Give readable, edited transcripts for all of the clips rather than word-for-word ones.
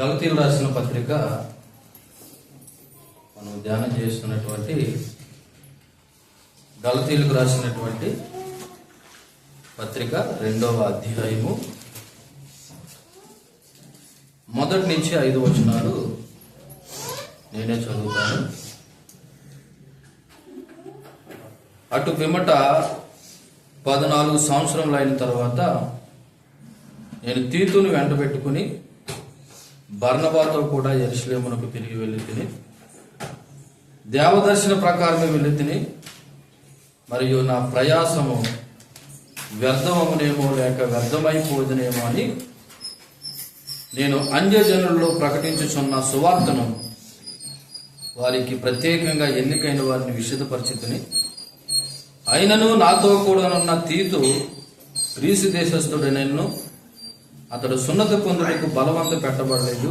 గలతీయులు రాసిన పత్రిక మనం ధ్యానం చేస్తున్నటువంటి గలతీయులకు రాసినటువంటి పత్రిక 2వ అధ్యాయము 1 నుంచి 5 వచనాలు నేనే చదువుతాను. అటు పిమ్మట 14 సంవత్సరములు అయిన తర్వాత నేను తీతును వెంట పెట్టుకుని బర్నబాతో కూడా యెరూషలేమునకు తిరిగి వెళ్ళి తిని దేవదర్శన ప్రకారమే వెళ్ళి తిని, మరియు నా ప్రయాసము వ్యర్థమవునేమో లేక వ్యర్థమైపోదునేమో అని నేను అన్యజనుల్లో ప్రకటించుచున్న సువార్తను వారికి ప్రత్యేకంగా ఎన్నికైన వారిని విశదపరిచితిని. అయినను నాతో కూడా ఉన్న తీతు గ్రీసు దేశస్థుడైనను అతడు సున్నతి పొందుటకు బలవంత పెట్టబడలేదు,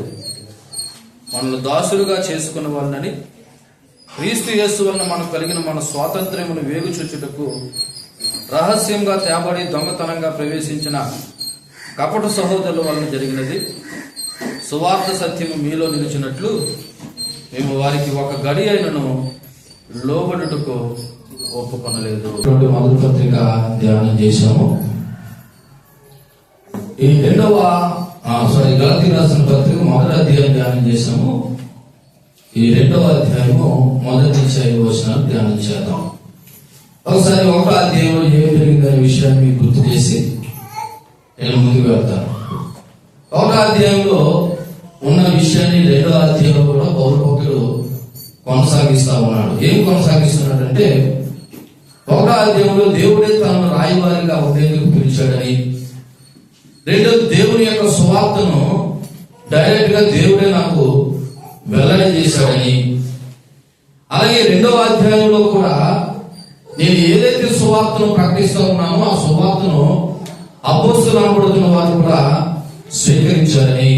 మనల్ని దాసులుగా చేసుకున్న వాళ్ళని క్రీస్తు యేసు వలన మనకు కలిగిన మన స్వాతంత్ర్యమును వేగుచుచ్చుటకు రహస్యంగా తేబడి దొంగతనంగా ప్రవేశించిన కపట సహోదరుల వలన జరిగినది. సువార్త సత్యము మీలో నిలిచినట్లు మేము వారికి ఒక గడి అయినను లోబడుటకు ఒప్పుకొనలేదు. మొదటి పత్రిక ధ్యానం చేశాము. ఈ గలతీయులకు రాసిన పత్రిక 1వ అధ్యాయం ధ్యానం చేశాము. ఈ 2వ అధ్యాయము 1 నుంచి 5 వచనాలు ధ్యానం చేద్దాం. ఒకసారి 1వ అధ్యాయంలో ఏం జరిగిందనే విషయాన్ని మీకు గుర్తు చేసి నేను ముందుకు వెళ్తాను. 1వ అధ్యాయంలో ఉన్న విషయాన్ని 2వ అధ్యాయంలో కూడా పౌలు భక్తుడు కొనసాగిస్తా ఉన్నాడు. ఏం కొనసాగిస్తున్నాడంటే, 1వ అధ్యాయంలో దేవుడే తనను రాయవారిగా ఉండేందుకు పిలిచాడని, రెండోది దేవుని యొక్క సువార్తను డైరెక్ట్ గా దేవుడే నాకు వెల్లడి చేశాడని, అలాగే 2వ అధ్యాయంలో కూడా నేను ఏదైతే సువార్తను ప్రకటిస్తూ ఉన్నామో ఆ సువార్తను అపోస్తలులు అనబడుతున్న వారు కూడా స్వీకరించారని,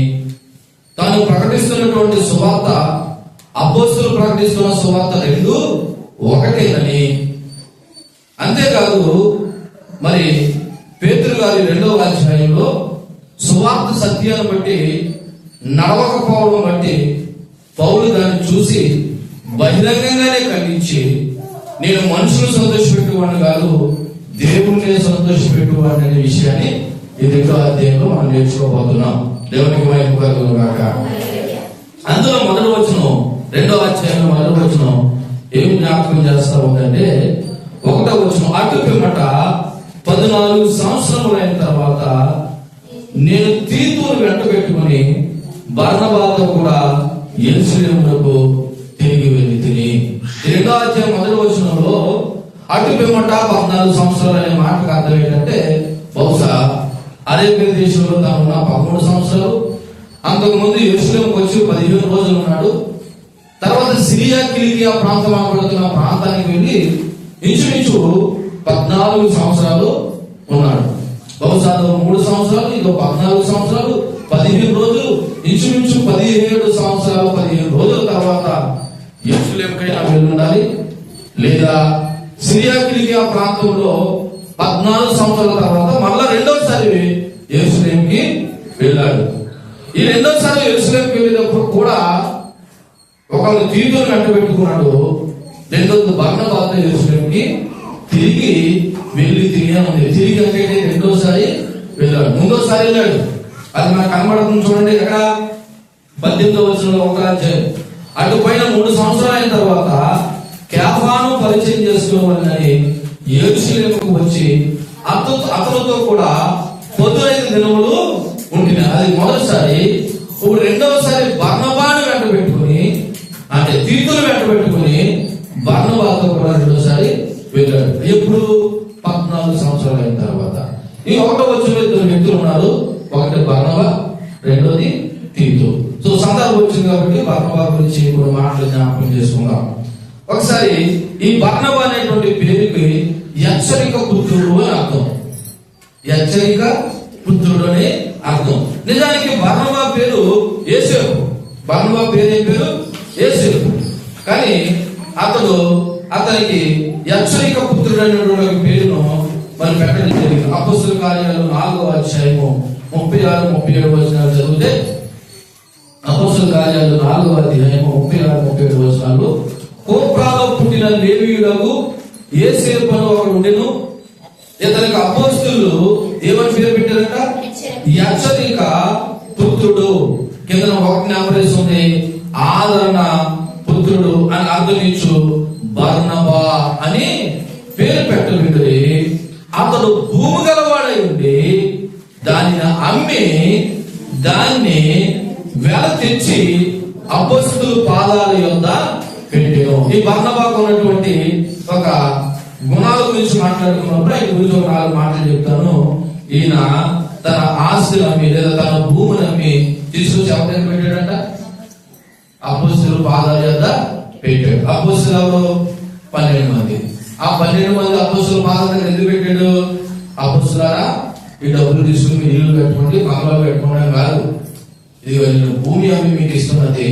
తాను ప్రకటిస్తున్నటువంటి సువార్త అపోస్తలులు ప్రకటిస్తున్న సువార్త రెండు ఒకటేనని, అంతేకాదు మరి పేతురు గారి 2వ అధ్యాయంలో సువార్త సత్యాన్ని బట్టి నడవకపోవడం బట్టి పౌలు దాన్ని చూసి బహిరంగంగానే ఖండించి, నేను మనుషులు సంతోషపెట్టువాడిని కాదు దేవుడినే సంతోషపెట్టువాడిని అనే విషయాన్ని ఈ 2వ అధ్యాయంలో మనం నేర్చుకోబోతున్నాం. దేవునికి మహిమ కలుగును గాక. అందులో మొదటి వచనం 2వ అధ్యాయంలో మొదటి వచనం ఏమి జ్ఞాపకం చేస్తా ఉందంటే, 1వ వచనం అటు పిమ్మట 14 సంవత్సరములైన తర్వాత నేను తీతును వెంట పెట్టుకుని బర్నబాతో కూడా యెరూషలేమునకు తిరిగి వెళ్ళి తిని. 2వ అధ్యాయం మొదటి వచనంలో అటు పిమ్మట 14 సంవత్సరాలు అనే మాటకు అర్థం ఏంటంటే, బహుశా అరేబియా దేశంలో తాను 13 సంవత్సరాలు, అంతకుముందు యెరూషలేముకు వచ్చి 15 రోజులు ఉన్నాడు. తర్వాత సిరియా కిలికియా ప్రాంతం అనబడుతున్న ప్రాంతానికి వెళ్ళి ఇంచుమించు 14 సంవత్సరాలు ఉన్నాడు. బహుశా 3 సంవత్సరాలు, ఇదో 14 సంవత్సరాలు, 15 రోజులు, ఇంచుమించు 17 సంవత్సరాలు 15 రోజుల తర్వాత యెరూషలేముకైనా వెళ్ళి ఉండాలి, లేదా సిరియా కిలికియా ప్రాంతంలో 14 సంవత్సరాల తర్వాత మళ్ళా రెండోసారి యెరూషలేముకి వెళ్ళాడు. ఈ రెండోసారి యెరూషలేముకి వెళ్ళినప్పుడు కూడా ఒకళ్ళు తీతును వెంట పెట్టుకున్నాడు, రెండోది బర్నబాతో యెరూషలేముకి తిరిగి వెళ్ళి తిరిగి ఉంది. తిరిగి అంటే రెండోసారి వెళ్ళాడు, ముందోసారి వెళ్ళాడు. అది మనకు కనబడుతుంది చూడండి, ఎక్కడ 18వ వచనంలో 1వ అధ్యాయం. అటు పైన 3 సంవత్సరాలు అయిన తర్వాత కేఫాను పరిచయం చేసుకోవాలని యెరూషలేముకు వచ్చి అతనితో కూడా 15 దినములు ఉంటున్నాయి. అది మొదటిసారి. ఇప్పుడు రెండవసారి బర్నబాను వెంట పెట్టుకుని, అంటే తీతును వెంట పెట్టుకుని బర్నబాతో కూడా రెండోసారి వెళ్ళాడు. ఎప్పుడు? 14 సంవత్సరాలు అయిన తర్వాత. ఈ 1వ వచనంలో 2 వ్యక్తులు ఉన్నారు, ఒకటి బర్నబా, రెండోది తీతు. సో సందర్భం వచ్చింది కాబట్టి బర్నబా గురించి కొన్ని మాటలు జ్ఞాపకం చేసుకుందాం. ఒకసారి ఈ బర్నబా అనేటువంటి పేరుకి హెచ్చరిక పుత్రుడు అని అర్థం. హెచ్చరిక పుత్రుడు అని అర్థం. నిజానికి బర్నబా పేరు యోసేపు. బర్నబా పేరు ఏం పేరు? యోసేపు. కానీ అతనికి హెచ్చరిక పుత్రుడు అనేటువంటి పేరును మరి పెట్టడం జరిగింది. అపోస్తలుల కార్యాలు 4వ అధ్యాయము 36-37 వచనాలు చదివితే అపోస్తలుల కార్యాలు 4వ అధ్యాయం 36-37 వచనాలు. కోప్రాలో పుట్టిన లేవీయుడగు యోసేపు అని ఒకడు ఉండెను. ఇతనికి అపోస్తలులు ఏమని పేరు పెట్టారట? హెచ్చరిక పుత్రుడు. కింద ఒక జ్ఞాపకం ఉంది, ఆదరణ పుత్రుడు అని అర్థమించు బర్నబా అని పేరు పెట్టబడి, అతడు భూమి గలవాడై ఉండి దానిని అమ్మి దాన్ని వెల తెచ్చి అపోస్తలుల పాదాల యొద్ద పెట్టెను. ఈ బర్నబాకు ఉన్నటువంటి ఒక గుణాల గురించి మాట్లాడుకున్నప్పుడు ఆయన గురించి ఒక 4 మాటలు చెప్తాను. ఈయన తన ఆస్తులు అమ్మి లేదా తన భూమిని అమ్మి తీసుకొచ్చి ఎవరైనా పెట్టాడంట? అపోస్తలుల పాదాల యొద్ద పెట్టాడు. అపోస్తలులు ఎవరు? 12 మంది. ఆ 12 మంది అపోస్తలుల పాదాల దగ్గర ఎందుకు పెట్టాడు? అపోస్తలులారా, ఈ డబ్బులు తీసుకుని మీ ఇల్లు పెట్టుకోండి, బంగ్లాలు పెట్టుకోవడం కాదు, ఇది నేను భూమి అమ్మి మీకు ఇస్తున్నది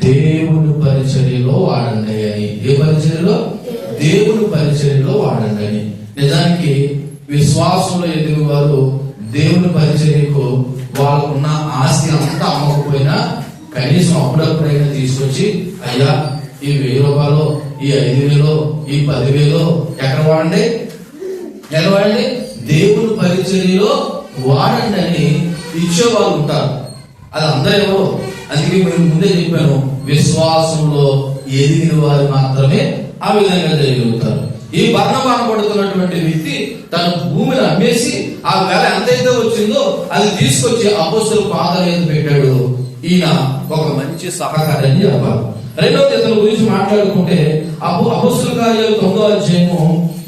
దేవుని పరిచర్యలో వాడండి అని. ఏ పరిచర్యలో? దేవుని పరిచర్యలో వాడండి అని. నిజానికి విశ్వాసంలో ఎదిగిన వారు దేవుని పరిచర్యకు వాళ్ళకున్న ఆస్తి అంతా అమ్మకపోయినా కనీసం అప్పుడప్పుడైనా తీసుకొచ్చి, అయ్యా ఈ 1000 రూపాయలు, ఈ 5000, ఈ 10,000 ఎక్కడ వాడండి? ఎక్కడ వాడండి? దేవుని పరిచర్యలో వాడండి అని ఇచ్చేవాళ్ళు ఉంటారు. అది అందరూ ఎవరు? అందుకే మేము ముందే చెప్పాను, విశ్వాసంలో ఎదిగిన వారు మాత్రమే ఆ విధంగా చేయగలుగుతారు. ఈ బర్నబా పడుతున్నటువంటి వ్యక్తి తన భూమిని అమ్మేసి ఆ వెల ఎంతైతే వచ్చిందో అది తీసుకొచ్చి అపోస్తలుల పాదాల మీద పెట్టాడు. ఈయన ఒక మంచి సహకారాన్ని చెప్పాలి. రెండవ ఇతని గురించి మాట్లాడుకుంటే అపోస్తలుల కార్యాలు 9వ అధ్యాయము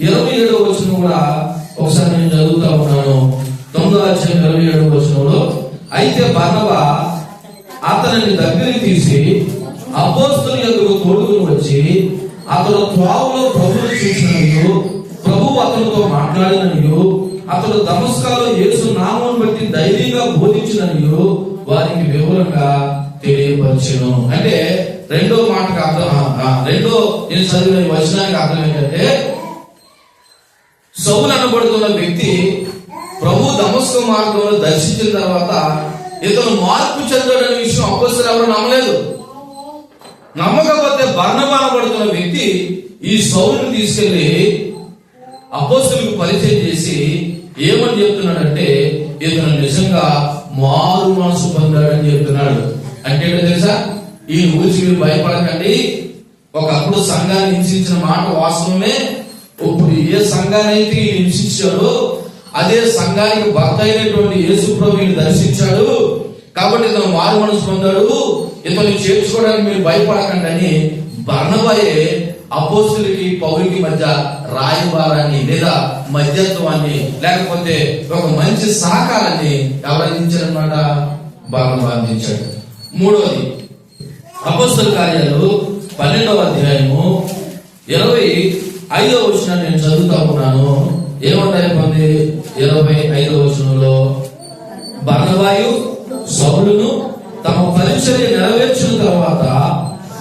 27వ వచనం కూడా ఒకసారి నేను చదువుతా ఉన్నాను. 9వ అధ్యాయం 27వ వచనంలో, అయితే బర్నబా అతనిని దగ్గరికి తీసి అపోస్తలుల యొద్దకు తోడుకుని వచ్చి అతడు త్రోవలో ప్రభువును చూసిననియు, ప్రభువు అతనితో మాట్లాడిననియు, అతడు దమస్కులో యేసు నామమును బట్టి ధైర్యంగా బోధించిననియు వారికి వివరంగా తెలియపరచెను. అంటే రెండో మాటకు అర్థం, రెండో నేను చదివిన వచనానికి అర్థం ఏంటంటే, సౌలు అనబడుతున్న వ్యక్తి ప్రభు దమస్కు మార్గంలో దర్శించిన తర్వాత ఇతను మార్పు చెందాడనే విషయం అపోస్తలులు ఎవరు నమ్మలేదు. నమ్మకపోతే బర్నబా అనబడుతున్న వ్యక్తి ఈ సౌలుని తీసుకెళ్లి అపోస్తలులకు పరిచయం చేసి ఏమని చెప్తున్నాడంటే, ఇతను నిజంగా మారు మనసు పొందాడని చెప్తున్నాడు. అంటే ఏంటో తెలుసా? ఈ ఊరికి మీరు భయపడకండి, ఒకప్పుడు సంఘాన్ని హింసించిన మాట వాస్తవమే. ఇప్పుడు ఏ సంఘాన్ని అయితే హింసించాడో అదే సంఘానికి భర్త అయినటువంటి యేసు ప్రభువుని దర్శించాడు కాబట్టి ఇతను మారు మనసు పొందాడు, ఇతను చేర్చుకోవడానికి మీరు భయపడకండి అని బర్నబాయే అపోస్తలులకి పౌలుకి మధ్య రాయబారాన్ని లేదా మధ్యత్వాన్ని లేకపోతే ఒక మంచి సహకారాన్ని ఎవరు అందించారన్నమాట? బర్నబా అందించాడు. మూడవది అపోస్తలుల కార్యాలు 12వ అధ్యాయము 25వ వచనాన్ని నేను చదువుతా ఉన్నాను. ఏమంటాయి? 25వ వచనంలో, బర్నబాయు సౌలును తమ పరిచర్య నెరవేర్చిన తర్వాత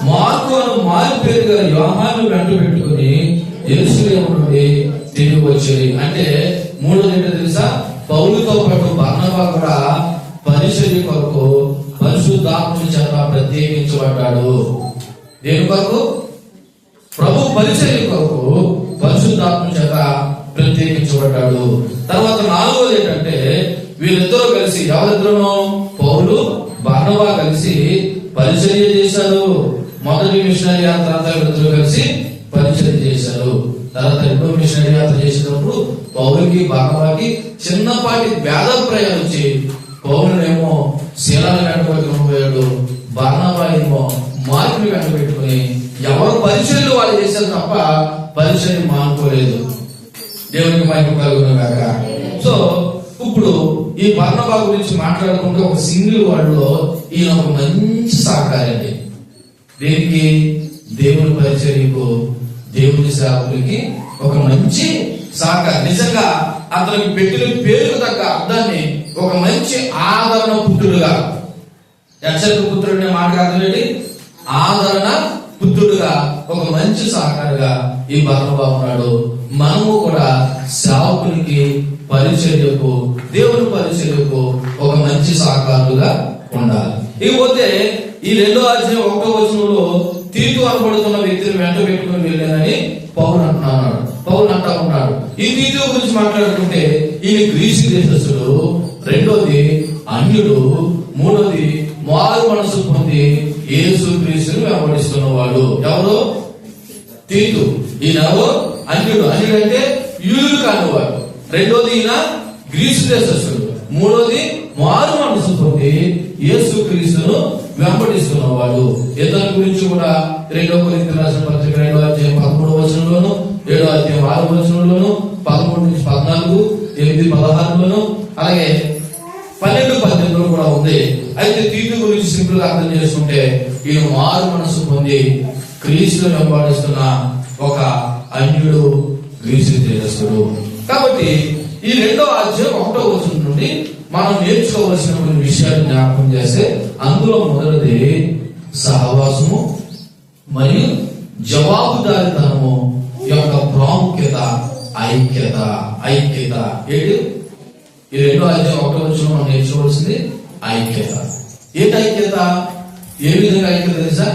మార్కు అను మారు పేరుగా యోహాను వెంట పెట్టుకుని యెరూషలేము నుండి తిరిగి వచ్చేది. అంటే మూడోది ఏంటో తెలుసా? పౌలుతో పాటు బర్నబా కూడా పరిచర్య కొరకు పరిశుద్ధాత్మ చేత ప్రత్యేకించబడ్డాడు. దేని కొరకు? ప్రభు పరిచర్య కొరకు పరిశుద్ధాత్మ చేత ప్రత్యేకించబడ్డాడు. తర్వాత 4వది ఏంటంటే, వీళ్ళిద్దరూ కలిసి, ఎవరిద్దరూ? పౌలు బర్నబా కలిసి పరిచర్య చేశారు. మొదటి మిషనరీ యాత్ర అంతా వీళ్ళిద్దరూ కలిసి పరిచర్య చేశారు. తర్వాత రెండో మిషనరీ యాత్ర చేసినప్పుడు పౌలుకి బర్నబాకి చిన్నపాటి భేదప్రాయాలు వచ్చి పౌలునేమో శీలాన్ని వెంటబెట్టుకుని పోయాడు, బర్నబా ఏమో మార్పుని వెంట పెట్టుకుని ఎవరు పరిచర్యలు వాళ్ళు చేశారు తప్ప పరిచర్య మానుకోలేదు. దేవునికి మహిమ కలుగును గాక. సో ఇప్పుడు ఈ బర్నబా గురించి మాట్లాడుకుంటే ఒక సింగిల్ వర్డ్ లో ఈయన ఒక మంచి సహకారండి. దేనికి? దేవుని పరిచర్యకు, దేవుని సేవకులకి ఒక మంచి సహకారం. నిజంగా అతనికి పెట్టిన పేరుకు తగ్గ అర్థాన్ని ఒక మంచి ఆదరణ పుత్రుడుగా, హెచ్చరిక పుత్రుడిని మాట్లాడలేండి, ఆదరణ పుత్రుడుగా ఒక మంచి సహకారిగా ఈ బర్నబా ఉన్నాడు. మనము కూడా సేవకునికి, పరిచర్యకు, దేవుని పరిచర్యకు ఒక మంచి సహకారులుగా ఉండాలి. ఇకపోతే ఈ 2వ అధ్యాయం 1వ వచనంలో తీతు అనబడుతున్న వ్యక్తిని వెంట పెట్టుకుని వెళ్ళానని పౌలు అంటా ఉన్నాడు. ఈ తీతు గురించి మాట్లాడుకుంటే ఈయన గ్రీసు దేశస్థుడు, రెండోది అన్యుడు, మూడోది మారు మనసు పొంది యేసు క్రీస్తుని వెంబడిస్తున్నవాడు. ఎవరు? తీతు. ఈయన అన్యుడు అంటే యూదుడు కానివాడు. రెండోది ఈయన గ్రీసు దేశస్థుడు. మూడోది మారు మనసు పొంది యేసు క్రీస్తును వెంబడిస్తున్నవాడు. ఇతని గురించి కూడా 2 కొరింథీయులకు రాసిన పత్రిక 2వ అధ్యాయం 13వ వచనంలోను, 7వ అధ్యాయం 6వ వచనంలోను, 13 నుంచి 14, 8, 16లోను, అలాగే 12, 18లో కూడా ఉంది. అయితే తీతు గురించి సింపుల్ గా అర్థం చేసుకుంటే ఈయన మారు మనసు పొంది క్రీస్తును వెంబడిస్తున్న ఒక అన్యుడు, గ్రీసు దేశస్థుడు. కాబట్టి ఈ 2వ అధ్యాయం 1వ వచనం నుండి మనం నేర్చుకోవలసిన కొన్ని విషయాలు జ్ఞాపకం చేస్తే, అందులో మొదటిది సహవాసము మరియు జవాబుదారితనము యొక్క ప్రాముఖ్యత, ఐక్యత. ఏంటి? ఈ 2వ అధ్యాయం 1వ వచనం మనం నేర్చుకోవాల్సింది ఐక్యత. ఏంటి ఐక్యత? ఏ విధంగా ఐక్యత తెలుసా?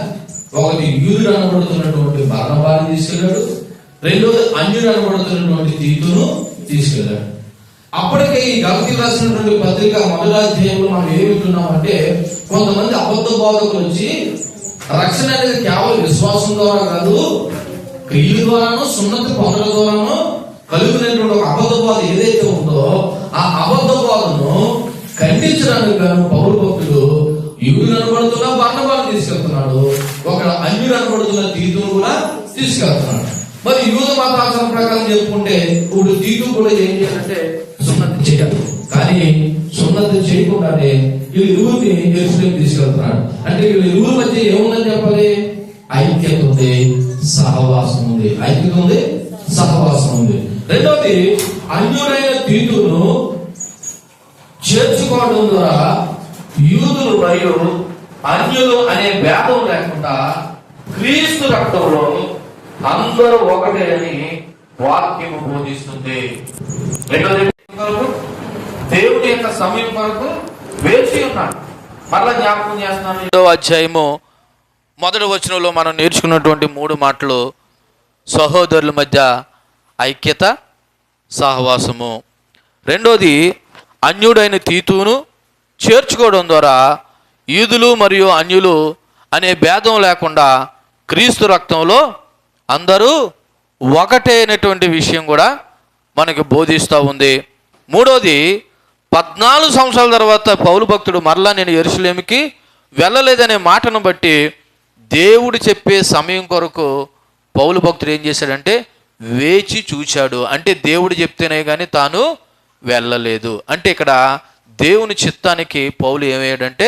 ఒకటి యూదుడు అనబడుతున్నటువంటి బర్నబాని తీసుకెళ్ళాడు, రెండోది అన్యుడు అనబడుతున్నటువంటి తీతును తీసుకెళ్ళాడు. అప్పటికే ఈ గలతీయులకు రాసినటువంటి పత్రిక 1వ అధ్యాయంలో మనం ఏమిస్తున్నామంటే, కొంతమంది అబద్ధ బోధకులు వచ్చి రక్షణ అనేది కేవలం విశ్వాసం ద్వారా కాదు, క్రియల ద్వారాను సున్నతి పొందడం ద్వారాను కలుగునేటువంటి ఒక అబద్ధ బోధ ఏదైతే ఉందో ఆ అబద్ధ బోధను ఖండించడానికి గాను పౌలు భక్తుడు యూదుడు అనబడుతున్న బర్నబాను తీసుకెళ్తున్నాడు, ఒక అన్యుడు అనబడుతున్న తీతును కూడా తీసుకెళ్తున్నాడు. మరి యూద మతాచారం ప్రకారం చెప్పుకుంటే ఇప్పుడు తీతు కూడా ఏం చేయాలంటే సున్నతి చేయాలి. కానీ సున్నతి చేయకుండానే వీళ్ళిరువురిని యెరూషలేము తీసుకెళ్తున్నాడు. అంటే వీళ్ళిరువురి మధ్య ఏముందని చెప్పాలి? ఐక్యత ఉంది, సహవాసం ఉంది. ఐక్యత ఉంది, సహవాసం ఉంది. రెండోది, అన్యుడైన తీతును చేర్చుకోవడం ద్వారా యూదులు మరియు అన్యులు అనే భేదం లేకుండా క్రీస్తు రక్తంలో అందరూ ఒకటే అని వాక్యము బోధిస్తుంది. రెండోది, దేవుని యొక్క సమయం కొరకు వేచి ఉన్నాడు. మరలా జ్ఞాపకం చేస్తున్నాను, 2వ అధ్యాయము 1వ వచనంలో మనం నేర్చుకున్నటువంటి 3 మాటలు సహోదరుల మధ్య ఐక్యత, సహవాసము. రెండోది, అన్యుడైన తీతును చేర్చుకోవడం ద్వారా యూదులు మరియు అన్యులు అనే భేదం లేకుండా క్రీస్తు రక్తంలో అందరూ ఒకటే అనేటువంటి విషయం కూడా మనకి బోధిస్తూ ఉంది. మూడోది, 14 సంవత్సరాల తర్వాత పౌలు భక్తుడు మరలా నేను యెరూషలేముకి వెళ్ళలేదనే మాటను బట్టి దేవుడు చెప్పే సమయం కొరకు పౌలు భక్తుడు ఏం చేశాడంటే వేచి చూచాడు. అంటే దేవుడు చెప్తేనే కానీ తాను వెళ్ళలేదు. అంటే ఇక్కడ దేవుని చిత్తానికి పౌలు ఏమయ్యాడంటే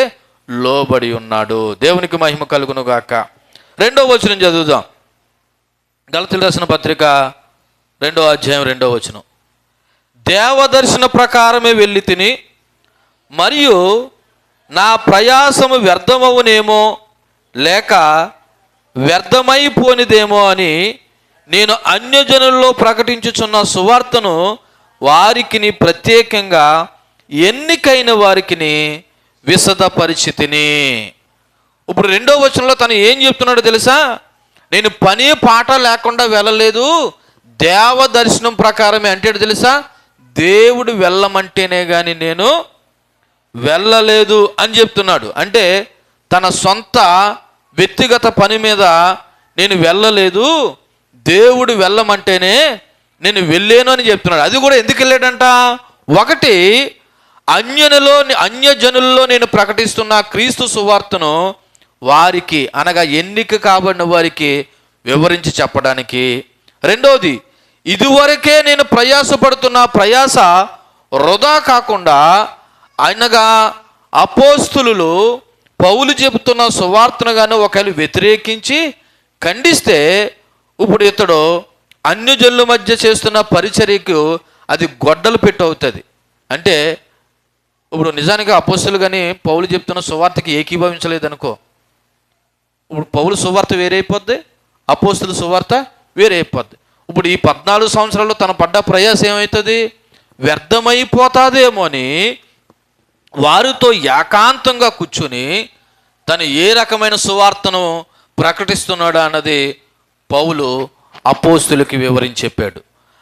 లోబడి ఉన్నాడు. దేవునికి మహిమ కలుగును గాక. 2వ వచనం చదువుదాం. గలతీయులకు రాసిన పత్రిక 2వ అధ్యాయం 2వ వచనం. దేవదర్శన ప్రకారమే వెళ్ళి తిని మరియు నా ప్రయాసము వ్యర్థమవునేమో లేక వ్యర్థమైపోనిదేమో అని నేను అన్యజనుల్లో ప్రకటించుచున్న సువార్తను వారికిని ప్రత్యేకంగా ఎన్నికైన వారికిని విశదపరిచితిని. ఇప్పుడు 2వ వచనంలో తను ఏం చెప్తున్నాడో తెలుసా? నేను పని పాట లేకుండా వెళ్ళలేదు, దేవ దర్శనం ప్రకారమే. అంటే తెలుసా, దేవుడు వెళ్ళమంటేనే కానీ నేను వెళ్ళలేదు అని చెప్తున్నాడు. అంటే తన సొంత వ్యక్తిగత పని మీద నేను వెళ్ళలేదు, దేవుడు వెళ్ళమంటేనే నేను వెళ్ళాను అని చెప్తున్నాడు. అది కూడా ఎందుకు వెళ్ళాడంట? ఒకటి, అన్యజనుల్లో నేను ప్రకటిస్తున్న క్రీస్తు సువార్తను వారికి అనగా ఎన్నిక కాబడిన వారికి వివరించి చెప్పడానికి. రెండోది, ఇదివరకే నేను ప్రయాసపడుతున్న ప్రయాస వృధా కాకుండా అనగా అపోస్తులు పౌలు చెబుతున్న సువార్తను గాను ఒకవేళ వ్యతిరేకించి ఖండిస్తే ఇప్పుడు ఇతడు అన్యజనుల మధ్య చేస్తున్న పరిచర్యకు అది గొడ్డలు పెట్టు అవుతుంది. అంటే ఇప్పుడు నిజానికి అపోస్తులు కానీ పౌలు చెప్తున్న సువార్తకి ఏకీభవించలేదనుకో, ఇప్పుడు పౌలు సువార్త వేరైపోద్ది, అపోస్తుల సువార్త వేరైపోద్ది. ఇప్పుడు ఈ 14 సంవత్సరాల్లో తన పడ్డ ప్రయాసం ఏమవుతుంది? వ్యర్థమైపోతాదేమో అని వారితో ఏకాంతంగా కూర్చుని తను ఏ రకమైన సువార్తను ప్రకటిస్తున్నాడు అన్నది పౌలు అపోస్తులకి వివరించి చెప్పాడు.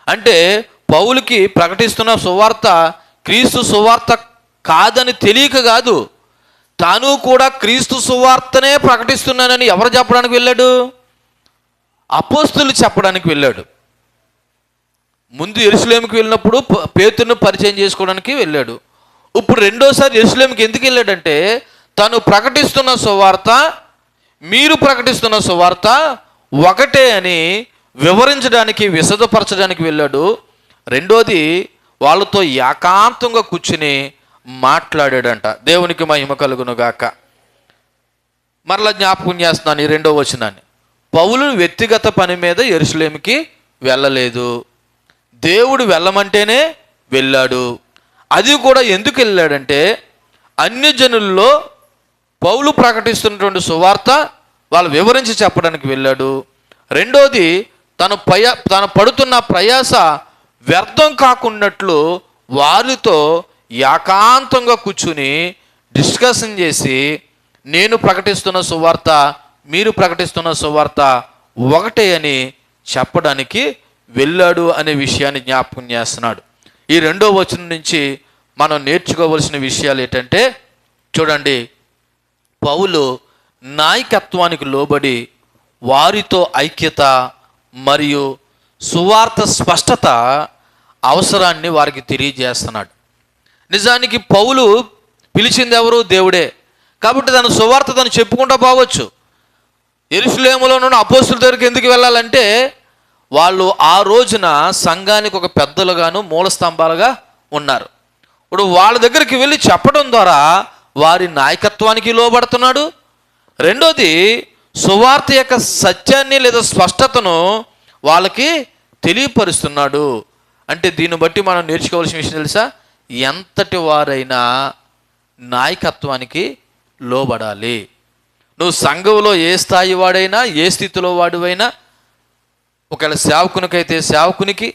అంటే పౌలుకి ప్రకటిస్తున్న సువార్త క్రీస్తు సువార్త కాదని తెలియక కాదు, తాను కూడా క్రీస్తు సువార్తనే ప్రకటిస్తున్నానని ఎవరు చెప్పడానికి వెళ్ళాడు? అపోస్తులు చెప్పడానికి వెళ్ళాడు. ముందు యెరూషలేముకి వెళ్ళినప్పుడు పేతురును పరిచయం చేసుకోవడానికి వెళ్ళాడు. ఇప్పుడు రెండోసారి యెరూషలేముకి ఎందుకు వెళ్ళాడంటే తను ప్రకటిస్తున్న సువార్త మీరు ప్రకటిస్తున్న సువార్త ఒకటే అని వివరించడానికి, విశదపరచడానికి వెళ్ళాడు. రెండోది వాళ్ళతో ఏకాంతంగా కూర్చుని మాట్లాడాడంట. దేవునికి మహిమ కలుగును గాక. మరలా జ్ఞాపకం చేస్తున్నాను ఈ 2వ వచనాన్ని. పౌలు వ్యక్తిగత పని మీద యెరూషలేముకి వెళ్ళలేదు, దేవుడు వెళ్ళమంటేనే వెళ్ళాడు. అది కూడా ఎందుకు వెళ్ళాడంటే అన్యజనుల్లో పౌలు ప్రకటిస్తున్నటువంటి సువార్త వాళ్ళు వివరించి చెప్పడానికి వెళ్ళాడు. రెండోది తను పడుతున్న ప్రయాస వ్యర్థం కాకున్నట్లు వారితో ఏకాంతంగా కూర్చుని డిస్కషన్ చేసి నేను ప్రకటిస్తున్న సువార్త మీరు ప్రకటిస్తున్న సువార్త ఒకటే అని చెప్పడానికి వెళ్ళాడు అనే విషయాన్ని జ్ఞాపకం చేస్తున్నాడు. ఈ 2వ వచనం నుంచి మనం నేర్చుకోవలసిన విషయాలు ఏంటంటే చూడండి, పౌలు నాయకత్వానికి లోబడి వారితో ఐక్యత మరియు సువార్త స్పష్టత అవసరాన్ని వారికి తెలియజేస్తున్నాడు. నిజానికి పౌలు పిలిచింది ఎవరు? దేవుడే. కాబట్టి తన సువార్త తను చెప్పుకుంటూ పోవచ్చు. యెరూషలేములో ఉన్న అపోస్తుల దగ్గరికి ఎందుకు వెళ్ళాలంటే వాళ్ళు ఆ రోజున సంఘానికి ఒక పెద్దలుగాను మూల స్తంభాలుగా ఉన్నారు. ఇప్పుడు వాళ్ళ దగ్గరికి వెళ్ళి చెప్పడం ద్వారా వారి నాయకత్వానికి లోబడుతున్నాడు. రెండోది సువార్త యొక్క సత్యాన్ని లేదా స్పష్టతను వాళ్ళకి తెలియపరుస్తున్నాడు. అంటే దీన్ని బట్టి మనం నేర్చుకోవాల్సిన విషయం తెలుసా? ఎంతటి వారైనా నాయకత్వానికి లోబడాలి. నువ్వు సంఘంలో ఏ స్థాయి వాడైనా, ఏ స్థితిలో వాడివైనా, ఒకవేళ సేవకునికైతే సేవకునికి,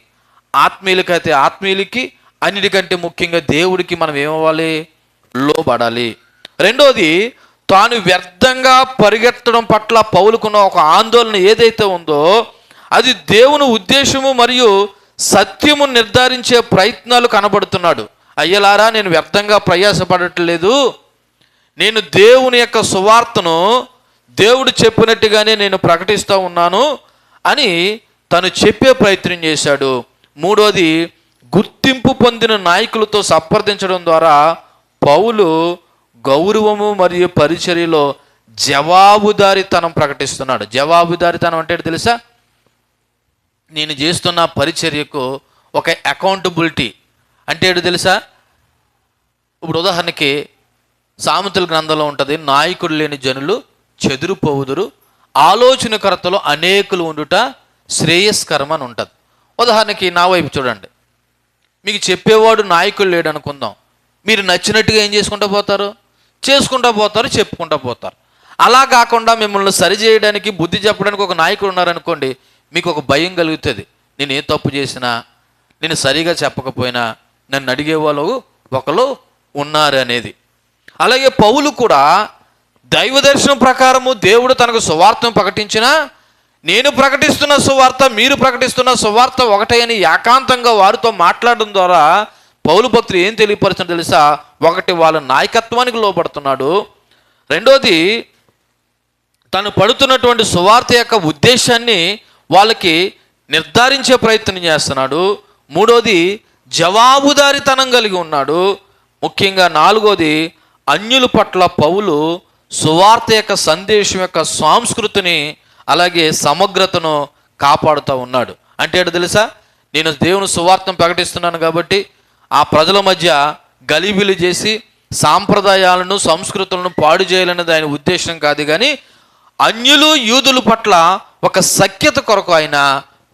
ఆత్మీయులకైతే ఆత్మీయులకి, అన్నిటికంటే ముఖ్యంగా దేవుడికి మనం ఏమవ్వాలి? లోబడాలి. రెండోది తాను వ్యర్థంగా పరిగెత్తడం పట్ల పౌలుకున్న ఒక ఆందోళన ఏదైతే ఉందో అది దేవుని ఉద్దేశము మరియు సత్యము నిర్ధారించే ప్రయత్నాలు కనబడుతున్నాడు. అయ్యలారా, నేను వ్యర్థంగా ప్రయాసపడట్లేదు, నేను దేవుని యొక్క సువార్తను దేవుడు చెప్పినట్టుగానే నేను ప్రకటిస్తూ ఉన్నాను అని తను చెప్పే ప్రయత్నం చేశాడు. మూడోది గుర్తింపు పొందిన నాయకులతో సంప్రదించడం ద్వారా పౌలు గౌరవము మరియు పరిచర్యలో జవాబుదారీతనం ప్రకటిస్తున్నాడు. జవాబుదారీతనం అంటే తెలుసా? నేను చేస్తున్న పరిచర్యకు ఒక అకౌంటబిలిటీ అంటే ఏంటో తెలుసా? ఇప్పుడు ఉదాహరణకి సామెతల గ్రంథంలో ఉంటుంది, నాయకుడు లేని జనులు చెదిరిపోవుదురు, ఆలోచనకర్తలు అనేకులు ఉండుట శ్రేయస్కరం అని ఉంటుంది. ఉదాహరణకి నా వైపు చూడండి, మీకు చెప్పేవాడు నాయకుడు లేడు అనుకుందాం, మీరు నచ్చినట్టుగా ఏం చేసుకుంటూ పోతారు? చేసుకుంటూ పోతారు, చెప్పుకుంటూ పోతారు. అలా కాకుండా మిమ్మల్ని సరిచేయడానికి, బుద్ధి చెప్పడానికి ఒక నాయకుడు ఉన్నారనుకోండి, మీకు ఒక భయం కలుగుతుంది. నేను ఏ తప్పు చేసినా, నేను సరిగా చెప్పకపోయినా నన్ను అడిగేవాళ్ళు ఒకరు ఉన్నారు అనేది. అలాగే పౌలు కూడా దైవ దర్శనం ప్రకారము దేవుడు తనకు సువార్తను ప్రకటించినా, నేను ప్రకటిస్తున్న సువార్త మీరు ప్రకటిస్తున్న సువార్త ఒకటే అని ఏకాంతంగా వారితో మాట్లాడడం ద్వారా పౌలు భక్తులు ఏం తెలియపరుచున్నా తెలుసా? ఒకటి, వాళ్ళ నాయకత్వానికి లోబడుతున్నాడు. రెండోది తను పడుతున్నటువంటి సువార్త యొక్క ఉద్దేశాన్ని వాళ్ళకి నిర్ధారించే ప్రయత్నం చేస్తున్నాడు. మూడోది జవాబుదారీతనం కలిగి ఉన్నాడు. ముఖ్యంగా నాలుగోది అన్యుల పట్ల పౌలు సువార్త యొక్క సందేశం యొక్క సంస్కృతిని అలాగే సమగ్రతను కాపాడుతూ ఉన్నాడు. అంటే ఏంటో తెలుసా? నేను దేవుని సువార్తను ప్రకటిస్తున్నాను కాబట్టి ఆ ప్రజల మధ్య గలిబిలి చేసి సాంప్రదాయాలను సంస్కృతులను పాడు చేయాలనేది ఆయన ఉద్దేశం కాదు, కానీ అన్యులు యూదుల పట్ల ఒక సఖ్యత కొరకు ఆయన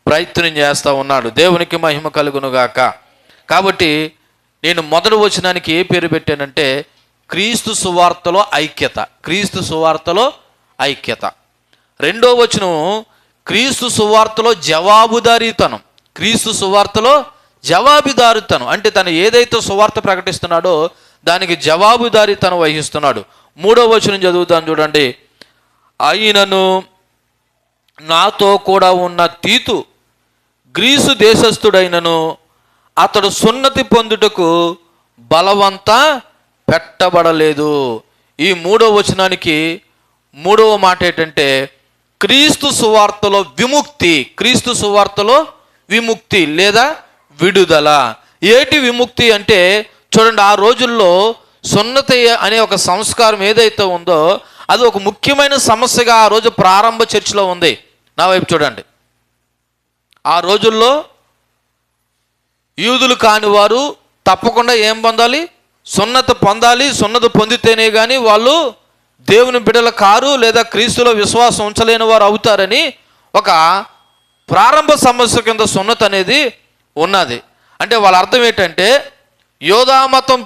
ప్రయత్నం చేస్తూ ఉన్నాడు. దేవునికి మహిమ కలుగునుగాక. కాబట్టి నేను మొదటి వచనానికి ఏ పేరు పెట్టానంటే క్రీస్తు సువార్తలో ఐక్యత. క్రీస్తు సువార్తలో ఐక్యత. రెండో వచనం క్రీస్తు సువార్తలో జవాబుదారీతనం. క్రీస్తు సువార్తలో జవాబుదారీతనం అంటే తను ఏదైతే సువార్త ప్రకటిస్తున్నాడో దానికి జవాబుదారీతనం వహిస్తున్నాడు. 3వ వచనం చదువుతాను చూడండి. అయినను నాతో కూడా ఉన్న తీతు గ్రీసు దేశస్థుడైనను అతడు సున్నతి పొందుటకు బలవంత పెట్టబడలేదు. ఈ 3వ వచనానికి 3వ మాట ఏంటంటే క్రీస్తు సువార్తలో విముక్తి. క్రీస్తు సువార్తలో విముక్తి లేదా విడుదల. ఏటి విముక్తి అంటే చూడండి, ఆ రోజుల్లో సున్నతి అనే ఒక సంస్కారం ఏదైతే ఉందో అది ఒక ముఖ్యమైన సమస్యగా ఆ రోజు ప్రారంభ చర్చిలో ఉంది. నా వైపు చూడండి. ఆ రోజుల్లో యూదులు కాని వారు తప్పకుండా ఏం పొందాలి? సున్నతి పొందాలి. సున్నతి పొందితేనే కానీ వాళ్ళు దేవుని బిడ్డలు కారు, లేదా క్రీస్తులో విశ్వాసం ఉంచలేని వారు అవుతారని ఒక ప్రారంభ సమస్య కింద సున్నతి అనేది ఉన్నది. అంటే వాళ్ళ అర్థం ఏంటంటే యోధామతం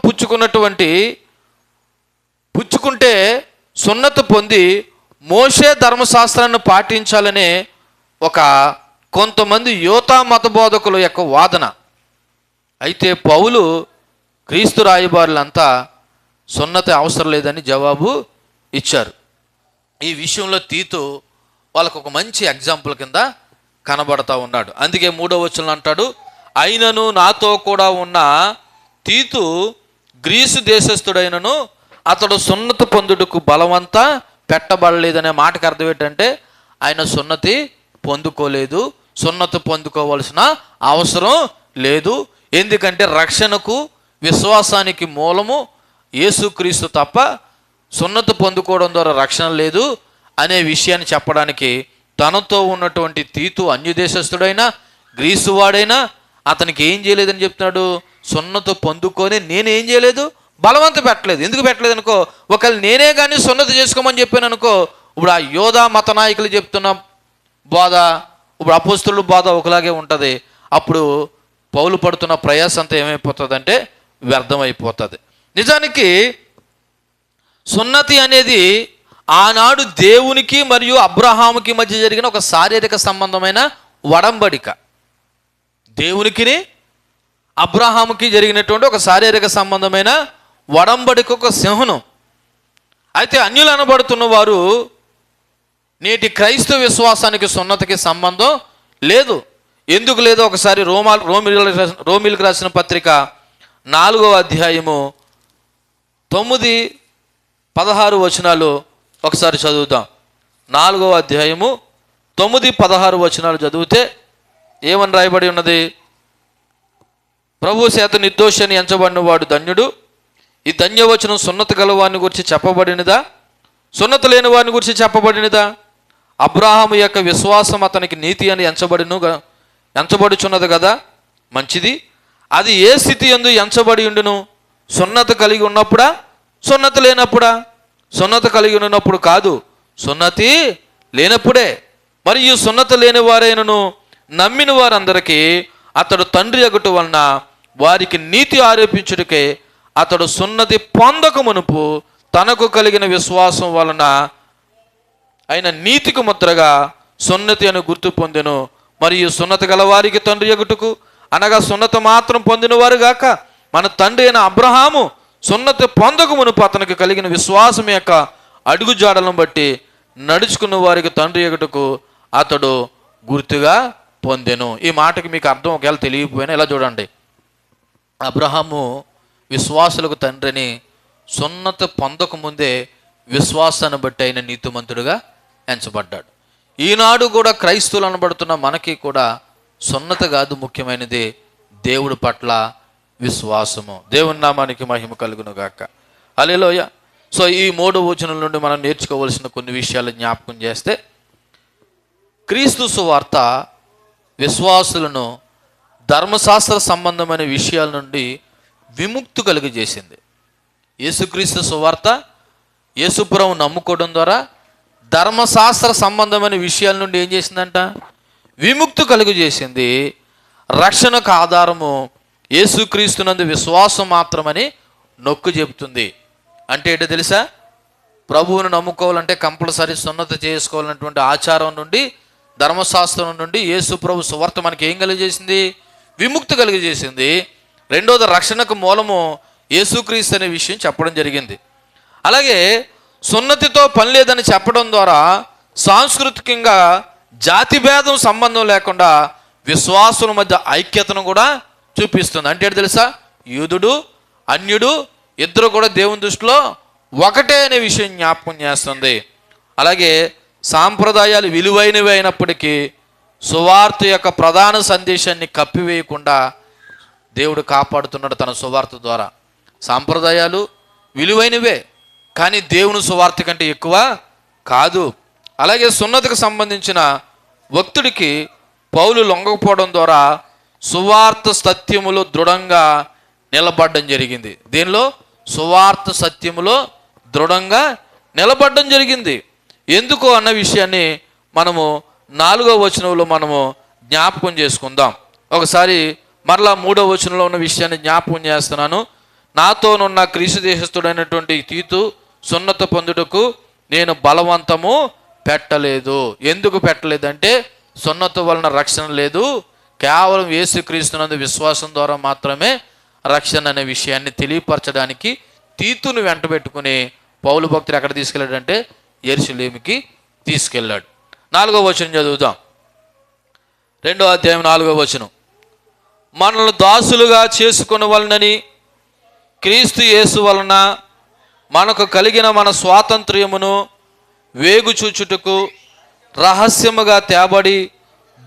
పుచ్చుకుంటే సున్నతి పొంది మోషే ధర్మశాస్త్రాన్ని పాటించాలనే ఒక కొంతమంది యోధా మత బోధకుల యొక్క వాదన. అయితే పౌలు క్రీస్తు రాయబారులంతా సున్నతి అవసరం లేదని జవాబు ఇచ్చారు. ఈ విషయంలో తీతు వాళ్ళకు ఒక మంచి ఎగ్జాంపుల్ కింద కనబడతా ఉన్నాడు. అందుకే 3వ వచనం అంటాడు, అయినను నాతో కూడా ఉన్న తీతు గ్రీసు దేశస్థుడైనను అతడు సున్నతి పొందుటకు బలవంత పెట్టబడలేదనే మాటకు అర్థం ఏంటంటే ఆయన సున్నతి పొందుకోలేదు, సున్నతి పొందుకోవాల్సిన అవసరం లేదు. ఎందుకంటే రక్షణకు విశ్వాసానికి మూలము యేసుక్రీస్తు తప్ప సున్నతి పొందుకోవడం ద్వారా రక్షణ లేదు అనే విషయాన్ని చెప్పడానికి తనతో ఉన్నటువంటి తీతు అన్యదేశస్థుడైనా గ్రీసు వాడైనా అతనికి ఏం చేయలేదని చెప్తున్నాడు. సున్నతి పొందుకొని నేనేం చేయలేదు, బలవంత పెట్టలేదు. ఎందుకు పెట్టలేదు అనుకో, ఒకవేళ నేనే కానీ సున్నతి చేసుకోమని చెప్పాను అనుకో, ఇప్పుడు ఆ యోధా మత నాయకులు చెప్తున్న బోధ, ఇప్పుడు అపోస్తుల బోధ ఒకలాగే ఉంటుంది. అప్పుడు పౌలు పడుతున్న ప్రయాస అంతా ఏమైపోతుందంటే వ్యర్థమైపోతుంది. నిజానికి సున్నతి అనేది ఆనాడు దేవునికి మరియు అబ్రహాముకి మధ్య జరిగిన ఒక శారీరక సంబంధమైన వడంబడిక. దేవునికి అబ్రహాముకి జరిగినటువంటి ఒక శారీరక సంబంధమైన వడంబడిక, ఒక సింహనం. అయితే అన్యులు అనబడుతున్న వారు నేటి క్రైస్తవ విశ్వాసానికి సున్నతికి సంబంధం లేదు. ఎందుకు లేదో ఒకసారి రోమిలకు రాసిన పత్రిక 4వ అధ్యాయము 9-16 వచనాలు ఒకసారి చదువుతాం. 4వ అధ్యాయము 9-16 వచనాలు చదివితే ఏమని రాయబడి ఉన్నది? ప్రభు చేత నిర్దోషి అని ఎంచబడిన వాడు ధన్యుడు. ఈ ధన్యవచనం సున్నతి గల వారిని గురించి చెప్పబడినదా, సున్నతి లేని వారిని గురించి చెప్పబడినదా? అబ్రహాము యొక్క విశ్వాసం అతనికి నీతి అని ఎంచబడుచున్నది కదా. మంచిది. అది ఏ స్థితి యందు ఎంచబడి ఉండును? సున్నతి కలిగి ఉన్నప్పుడా, సున్నతి లేనప్పుడా? సున్నతి కలిగి ఉన్నప్పుడు కాదు, సున్నతి లేనప్పుడే. మరియు సున్నతి లేని వారైనను నమ్మిన వారందరికీ అతడు తండ్రి అగుట వలన వారికి నీతి ఆరోపించుటకే అతడు సున్నతి పొందక మునుపు తనకు కలిగిన విశ్వాసం వలన ఆయన నీతికి ముద్రగా సున్నతి అని గుర్తు పొందెను. మరియు సున్నతి గల వారికి తండ్రి అగుటకు, అనగా సున్నతి మాత్రం పొందిన వారు గాక మన తండ్రి అయిన అబ్రహాము సున్నతి పొందక మునుపు అతనికి కలిగిన విశ్వాసం యొక్క అడుగుజాడలను బట్టి నడుచుకున్న వారికి తండ్రి అగుటకు అతడు గుర్తుగా పొందెను. ఈ మాటకి మీకు అర్థం ఒకవేళ తెలియకపోయినా ఇలా చూడండి. అబ్రహాము విశ్వాసులకు తండ్రిని సున్నతి పొందక ముందే విశ్వాసాన్ని బట్టి అయిన నీతిమంతుడుగా ఎంచబడ్డాడు. ఈనాడు కూడా క్రైస్తవులు అనబడుతున్న మనకి కూడా సున్నతి కాదు ముఖ్యమైనది, దేవుడి పట్ల విశ్వాసము. దేవుని నామానికి మహిమ కలుగును గాక. హల్లెలూయా. సో ఈ 3 వచనం నుండి మనం నేర్చుకోవాల్సిన కొన్ని విషయాలు జ్ఞాపకం చేస్తే, క్రీస్తు సువార్త విశ్వాసులను ధర్మశాస్త్ర సంబంధమైన విషయాల నుండి విముక్తి కలిగజేసింది. యేసుక్రీస్తు సువార్త యేసుప్రభు నమ్ముకోవడం ద్వారా ధర్మశాస్త్ర సంబంధమైన విషయాల నుండి ఏం చేసిందంట? విముక్తి కలుగజేసింది. రక్షణకు ఆధారము యేసుక్రీస్తునందు విశ్వాసం మాత్రమని నొక్కు చెబుతుంది. అంటే ఏంటో తెలుసా? ప్రభువును నమ్ముకోవాలంటే కంపల్సరీ సున్నతి చేసుకోవాలన్నటువంటి ఆచారం నుండి, ధర్మశాస్త్రం నుండి యేసు ప్రభు సువార్త మనకి ఏం కలిగజేసింది? విముక్తి కలిగజేసింది. రెండోది రక్షణకు మూలము యేసుక్రీస్తు అనే విషయం చెప్పడం జరిగింది. అలాగే సున్నతితో పని లేదని చెప్పడం ద్వారా సాంస్కృతికంగా జాతి భేదం సంబంధం లేకుండా విశ్వాసుల మధ్య ఐక్యతను కూడా చూపిస్తుంది. అంటే ఏంటి తెలుసా? యూదుడు అన్యుడు ఇద్దరు కూడా దేవుని దృష్టిలో ఒకటే అనే విషయం జ్ఞాపకం చేస్తుంది. అలాగే సాంప్రదాయాలు విలువైనవి అయినప్పటికీ సువార్త యొక్క ప్రధాన సందేశాన్ని కప్పివేయకుండా దేవుడు కాపాడుతున్నాడు తన సువార్త ద్వారా. సాంప్రదాయాలు విలువైనవే, కానీ దేవుని సువార్త కంటే ఎక్కువ కాదు. అలాగే సున్నతికి సంబంధించిన భక్తుడికి పౌలు లొంగకపోవడం ద్వారా సువార్త సత్యములో దృఢంగా నిలబడడం జరిగింది. దీనిలో సువార్త సత్యములో దృఢంగా నిలబడడం జరిగింది. ఎందుకు అన్న విషయాన్ని మనము 4వ వచనంలో మనము జ్ఞాపకం చేసుకుందాం. ఒకసారి మరలా 3వ వచనంలో ఉన్న విషయాన్ని జ్ఞాపకం చేస్తున్నాను. నాతోనున్న క్రీస్తు దేశస్థుడైనటువంటి తీతు సున్నత పొందుటకు నేను బలవంతము పెట్టలేదు. ఎందుకు పెట్టలేదంటే సున్నత వలన రక్షణ లేదు, కేవలం యేసుక్రీస్తునందు విశ్వాసం ద్వారా మాత్రమే రక్షణ అనే విషయాన్ని తెలియపరచడానికి తీతును వెంట పెట్టుకుని పౌలు భక్తుడు ఎక్కడ తీసుకెళ్ళాడంటే యెరూషలేముకి తీసుకెళ్ళాడు. 4వ వచనం చదువుదాం. 2వ అధ్యాయం 4వ వచనం. మనల్ని దాసులుగా చేసుకుని వలనని క్రీస్తు యేసు వలన మనకు కలిగిన మన స్వాతంత్ర్యమును వేగుచూచుటకు రహస్యముగా తేబడి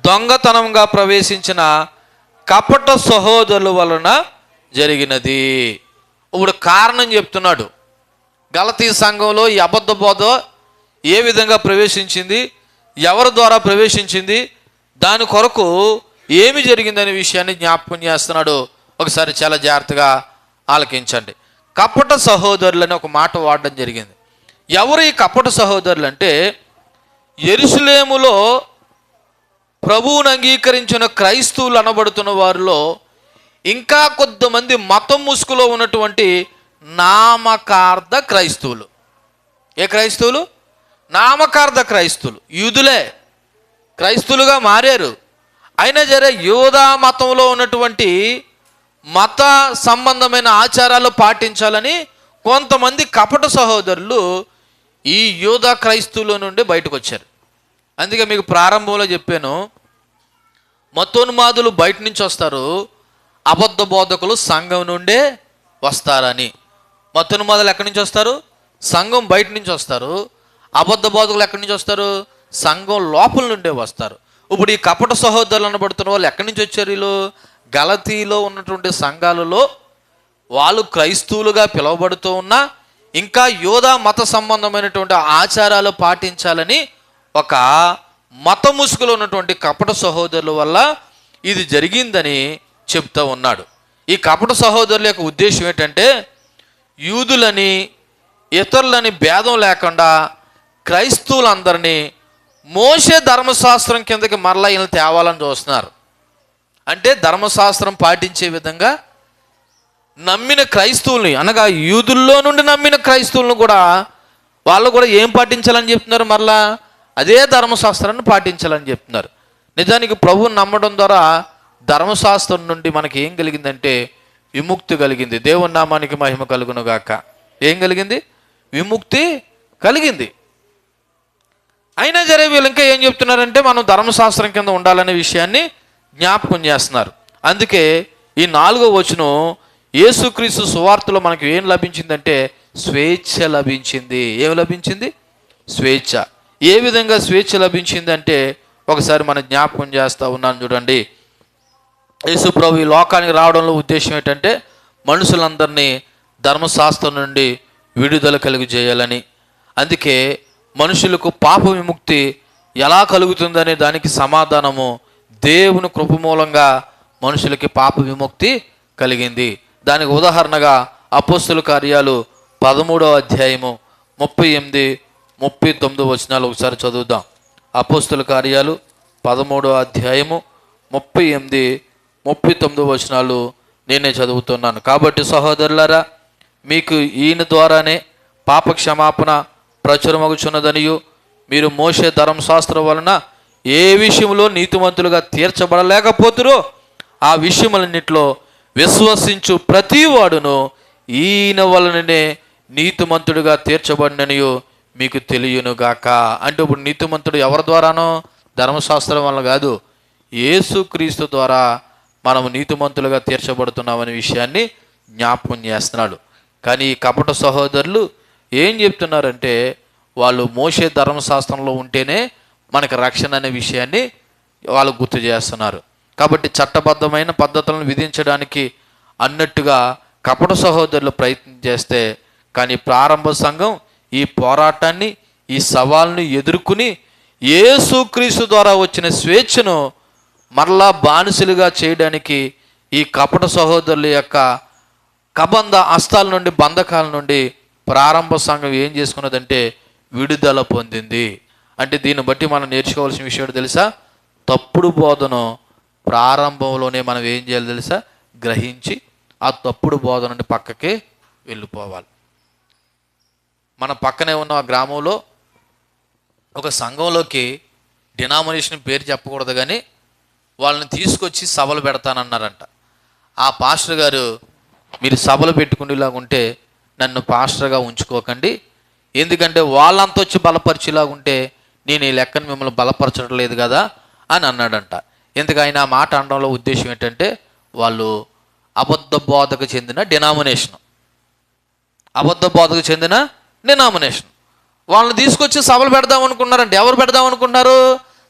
దొంగతనంగా ప్రవేశించిన కపట సహోదరుల వలన జరిగినది. ఇప్పుడు కారణం చెప్తున్నాడు. గలతీ సంఘంలో ఈ అబద్ధ బోధ ఏ విధంగా ప్రవేశించింది, ఎవరి ద్వారా ప్రవేశించింది, దాని కొరకు ఏమి జరిగిందనే విషయాన్ని జ్ఞాపకం చేస్తున్నాడు. ఒకసారి చాలా జాగ్రత్తగా ఆలకించండి. కపట సహోదరులు అని ఒక మాట వాడడం జరిగింది. ఎవరు ఈ కపట సహోదరులు అంటే, యెరూషలేములో ప్రభువును అంగీకరించిన క్రైస్తవులు అనబడుతున్న వారిలో ఇంకా కొంతమంది మతం ముసుగులో ఉన్నటువంటి నామకార్థ క్రైస్తవులు. ఏ క్రైస్తవులు? నామకార్థ క్రైస్తవులు. యూదులే క్రైస్తవులుగా మారారు. అయినా సరే యూదా మతంలో ఉన్నటువంటి మత సంబంధమైన ఆచారాలు పాటించాలని కొంతమంది కపట సహోదరులు ఈ యూదా క్రైస్తవుల నుండి బయటకు వచ్చారు. అందుకే మీకు ప్రారంభంలో చెప్పాను, మతోన్మాదులు బయట నుంచి వస్తారు, అబద్ధ బోధకులు సంఘం నుండే వస్తారని. మతోన్మాదులు ఎక్కడి నుంచి వస్తారు? సంఘం బయట నుంచి వస్తారు. అబద్ధ బోధకులు ఎక్కడి నుంచి వస్తారు? సంఘం లోపల నుండే వస్తారు. ఇప్పుడు ఈ కపట సహోదరులు అనబడుతున్న వాళ్ళు ఎక్కడి నుంచి వచ్చారు? వీళ్ళు గలతీలో ఉన్నటువంటి సంఘాలలో వాళ్ళు క్రైస్తవులుగా పిలువబడుతూ ఉన్నా ఇంకా యోధా మత సంబంధమైనటువంటి ఆచారాలు పాటించాలని ఒక మత ముసుగులో ఉన్నటువంటి కపట సహోదరుల వల్ల ఇది జరిగిందని చెప్తూ ఉన్నాడు. ఈ కపట సహోదరుల యొక్క ఉద్దేశం ఏంటంటే, యూదులని ఇతరులని భేదం లేకుండా క్రైస్తవులందరినీ మోషే ధర్మశాస్త్రం కిందకి మరలా ఈయన తేవాలని చూస్తున్నారు. అంటే ధర్మశాస్త్రం పాటించే విధంగా నమ్మిన క్రైస్తవుల్ని, అనగా యూదుల్లో నుండి నమ్మిన క్రైస్తవులను కూడా వాళ్ళు కూడా ఏం పాటించాలని చెప్తున్నారు? మరలా అదే ధర్మశాస్త్రాన్ని పాటించాలని చెప్తున్నారు. నిజానికి ప్రభువుని నమ్మడం ద్వారా ధర్మశాస్త్రం నుండి మనకి ఏం కలిగిందంటే విముక్తి కలిగింది. దేవుని నామానికి మహిమ కలుగును గాక. ఏం కలిగింది? విముక్తి కలిగింది. అయినా సరే వీళ్ళు ఇంకా ఏం చెప్తున్నారంటే మనం ధర్మశాస్త్రం కింద ఉండాలనే విషయాన్ని జ్ఞాపకం చేస్తున్నారు. అందుకే ఈ 4వ వచనం యేసుక్రీస్తు సువార్తలో మనకి ఏం లభించిందంటే స్వేచ్ఛ లభించింది. ఏం లభించింది? స్వేచ్ఛ. ఏ విధంగా స్వేచ్ఛ లభించిందంటే ఒకసారి మనం జ్ఞాపకం చేస్తూ ఉన్నాను చూడండి. యేసు ప్రభు ఈ లోకానికి రావడంలో ఉద్దేశం ఏంటంటే మనుషులందరినీ ధర్మశాస్త్రం నుండి విడుదల కలుగు చేయాలని. అందుకే మనుషులకు పాప విముక్తి ఎలా కలుగుతుందనే దానికి సమాధానము దేవుని కృప మూలంగా మనుషులకి పాప విముక్తి కలిగింది. దానికి ఉదాహరణగా అపోస్తుల కార్యాలు 13వ అధ్యాయము 38, 39 వచనాలు ఒకసారి చదువుదాం. అపోస్తుల కార్యాలు 13వ అధ్యాయము 38, 39 వచనాలు నేనే చదువుతున్నాను. కాబట్టి సహోదరులారా, మీకు ఈయన ద్వారానే పాప క్షమాపణ ప్రచురమగుచున్నదనియు మీరు మోషే ధర్మశాస్త్రం వలన ఏ విషయంలో నీతిమంతులుగా తీర్చబడలేకపోతురో ఆ విషయములన్నిటిలో విశ్వసించు ప్రతి వాడును ఈయన వలననే నీతిమంతుడిగా తీర్చబడిననియు మీకు తెలియనుగాక. అంటే ఇప్పుడు నీతిమంతుడు ఎవరి ద్వారానో? ధర్మశాస్త్రం వల్ల కాదు, యేసుక్రీస్తు ద్వారా మనము నీతిమంతులుగా తీర్చబడుతున్నామనే విషయాన్ని జ్ఞాపకం చేస్తున్నాడు. కానీ ఈ కపట సహోదరులు ఏం చెప్తున్నారంటే, వాళ్ళు మోషే ధర్మశాస్త్రంలో ఉంటేనే మనకి రక్షణ అనే విషయాన్ని వాళ్ళు గుర్తు చేస్తున్నారు. కాబట్టి చట్టబద్ధమైన పద్ధతులను విధించడానికి అన్నట్టుగా కపట సహోదరులు ప్రయత్నం చేస్తే, కానీ ప్రారంభ సంఘం ఈ పోరాటాన్ని, ఈ సవాల్ని ఎదుర్కొని యేసుక్రీస్తు ద్వారా వచ్చిన స్వేచ్ఛను మరలా బానిసలుగా చేయడానికి ఈ కపట సహోదరుల యొక్క కబంధ హస్తాల నుండి, బంధకాల నుండి ప్రారంభ సంఘం ఏం చేసుకున్నదంటే విడుదల పొందింది. అంటే దీన్ని బట్టి మనం నేర్చుకోవాల్సిన విషయం తెలుసా? తప్పుడు బోధను ప్రారంభంలోనే మనం ఏం చేయాలి తెలుసా? గ్రహించి ఆ తప్పుడు బోధ నుండి పక్కకి వెళ్ళిపోవాలి. మన పక్కనే ఉన్న ఆ గ్రామంలో ఒక సంఘంలోకి డినామినేషన్ పేరు చెప్పకూడదు కానీ వాళ్ళని తీసుకొచ్చి సభలు పెడతానన్నారంట. ఆ పాస్టర్ గారు, మీరు సభలు పెట్టుకునేలాగా ఉంటే నన్ను పాస్టర్గా ఉంచుకోకండి, ఎందుకంటే వాళ్ళంతా వచ్చి బలపరిచేలాగా ఉంటే నేను ఈ లెక్కను మిమ్మల్ని బలపరచడం లేదు కదా అని అన్నాడంట. ఎందుకు ఆయన ఆ మాట అనడంలో ఉద్దేశం ఏంటంటే, వాళ్ళు అబద్ధ బోధకు చెందిన డినామినేషన్, వాళ్ళని తీసుకొచ్చి సభలు పెడదాం అనుకున్నారంటే ఎవరు పెడదాం అనుకున్నారు?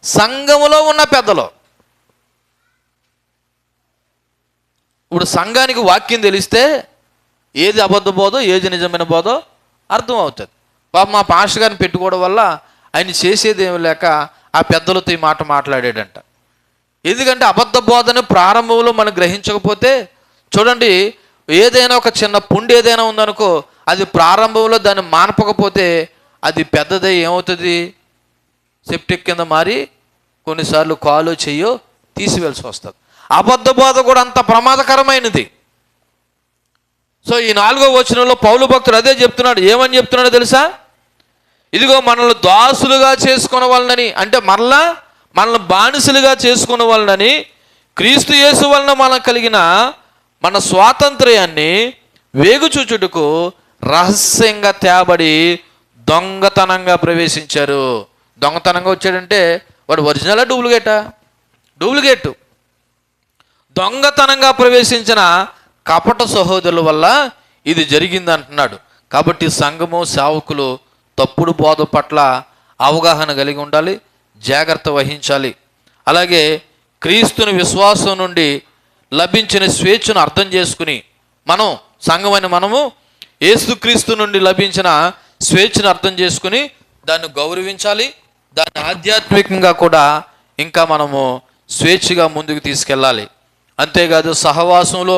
సంఘములో ఉన్న పెద్దలు. ఇప్పుడు సంఘానికి వాక్యం తెలిస్తే ఏది అబద్ధ బోధో ఏది నిజమైన బోధో అర్థం అవుతుంది. పాప మా పాస్టర్ గారిని పెట్టుకోవడం వల్ల ఆయన చేసేది ఏమి లేక ఆ పెద్దలతో ఈ మాట మాట్లాడాడంట. ఎందుకంటే అబద్ధ బోధను ప్రారంభంలో మనం గ్రహించకపోతే, చూడండి, ఏదైనా ఒక చిన్న పుండు ఏదైనా ఉందనుకో, అది ప్రారంభంలో దాన్ని మానపకపోతే అది పెద్దదై ఏమవుతుంది? సెప్టిక్ కింద మారి కొన్నిసార్లు కాలు చెయ్యో తీసివేయాల్సి వస్తుంది. అబద్ధ బోధ కూడా అంత ప్రమాదకరమైనది. సో ఈ 4వ వచనంలో పౌలు భక్తుడు అదే చెప్తున్నాడు. ఏమని చెప్తున్నాడో తెలుసా? ఇదిగో మనల్ని దాసులుగా చేసుకున్న వాళ్ళని, అంటే మనల్ని బానిసలుగా చేసుకున్న వాళ్ళని, క్రీస్తు యేసు వలన మనకు కలిగిన మన స్వాతంత్ర్యాన్ని వేగుచూచుటకు రహస్యంగా తేబడి దొంగతనంగా ప్రవేశించారు. దొంగతనంగా వచ్చాడంటే వాడు ఒరిజినలా డూప్లికేట్. దొంగతనంగా ప్రవేశించిన కపట సహోదరుల వల్ల ఇది జరిగింది అంటున్నాడు. కాబట్టి సంఘము, సేవకులు తప్పుడు బోధ పట్ల అవగాహన కలిగి ఉండాలి, జాగ్రత్త వహించాలి. అలాగే క్రీస్తుని విశ్వాసం నుండి లభించిన స్వేచ్ఛను అర్థం చేసుకుని సంఘమైన మనము యేసుక్రీస్తు నుండి లభించిన స్వేచ్ఛను అర్థం చేసుకుని దాన్ని గౌరవించాలి. దాన్ని ఆధ్యాత్మికంగా కూడా ఇంకా మనము స్వేచ్ఛగా ముందుకు తీసుకెళ్ళాలి. అంతేకాదు సహవాసంలో,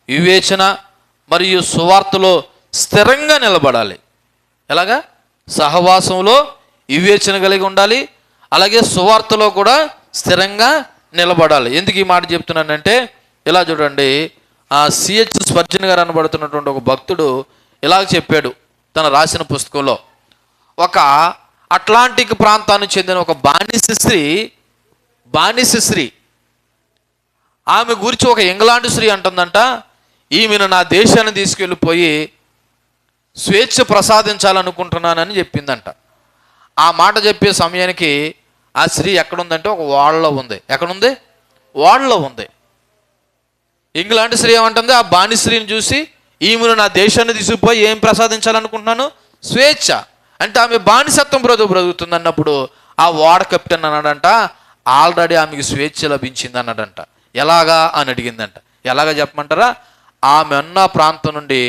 వివేచన మరియు సువార్తలో స్థిరంగా నిలబడాలి. ఎలాగా? సహవాసంలో వివేచన కలిగి ఉండాలి, అలాగే సువార్తలో కూడా స్థిరంగా నిలబడాలి. ఎందుకు ఈ మాట చెప్తున్నానంటే, ఇలా చూడండి, సిహెచ్ స్పర్జన్ గారు అనబడుతున్నటువంటి ఒక భక్తుడు ఇలాగ చెప్పాడు తన రాసిన పుస్తకంలో. ఒక అట్లాంటిక్ ప్రాంతానికి చెందిన ఒక బానిస స్త్రీ ఆమె గురించి ఒక ఇంగ్లాండ్ స్త్రీ అంటుందంట, ఈమెను నా దేశాన్ని తీసుకెళ్ళిపోయి స్వేచ్ఛ ప్రసాదించాలనుకుంటున్నానని చెప్పిందంట. ఆ మాట చెప్పే సమయానికి ఆ స్త్రీ ఎక్కడుందంటే ఒక ఓడలో ఉంది. ఎక్కడుంది? ఓడలో ఉంది. ఇంగ్లాండ్ స్త్రీ ఏమంటుంది? ఆ బానిస స్త్రీని చూసి, ఈమెను నా దేశాన్ని తీసుకుపోయి ఏం ప్రసాదించాలనుకుంటున్నాను? స్వేచ్ఛ. అంటే ఆమె బానిసత్వం బ్రతుకుతుంది అన్నప్పుడు ఆ ఓడ కెప్టెన్ అన్నాడంట, ఆల్రెడీ ఆమెకి స్వేచ్ఛ లభించింది అన్నాడంట. ఎలాగా అని అడిగిందంట. ఎలాగా చెప్పమంటారా? ఆమె ఉన్న ప్రాంతం నుండి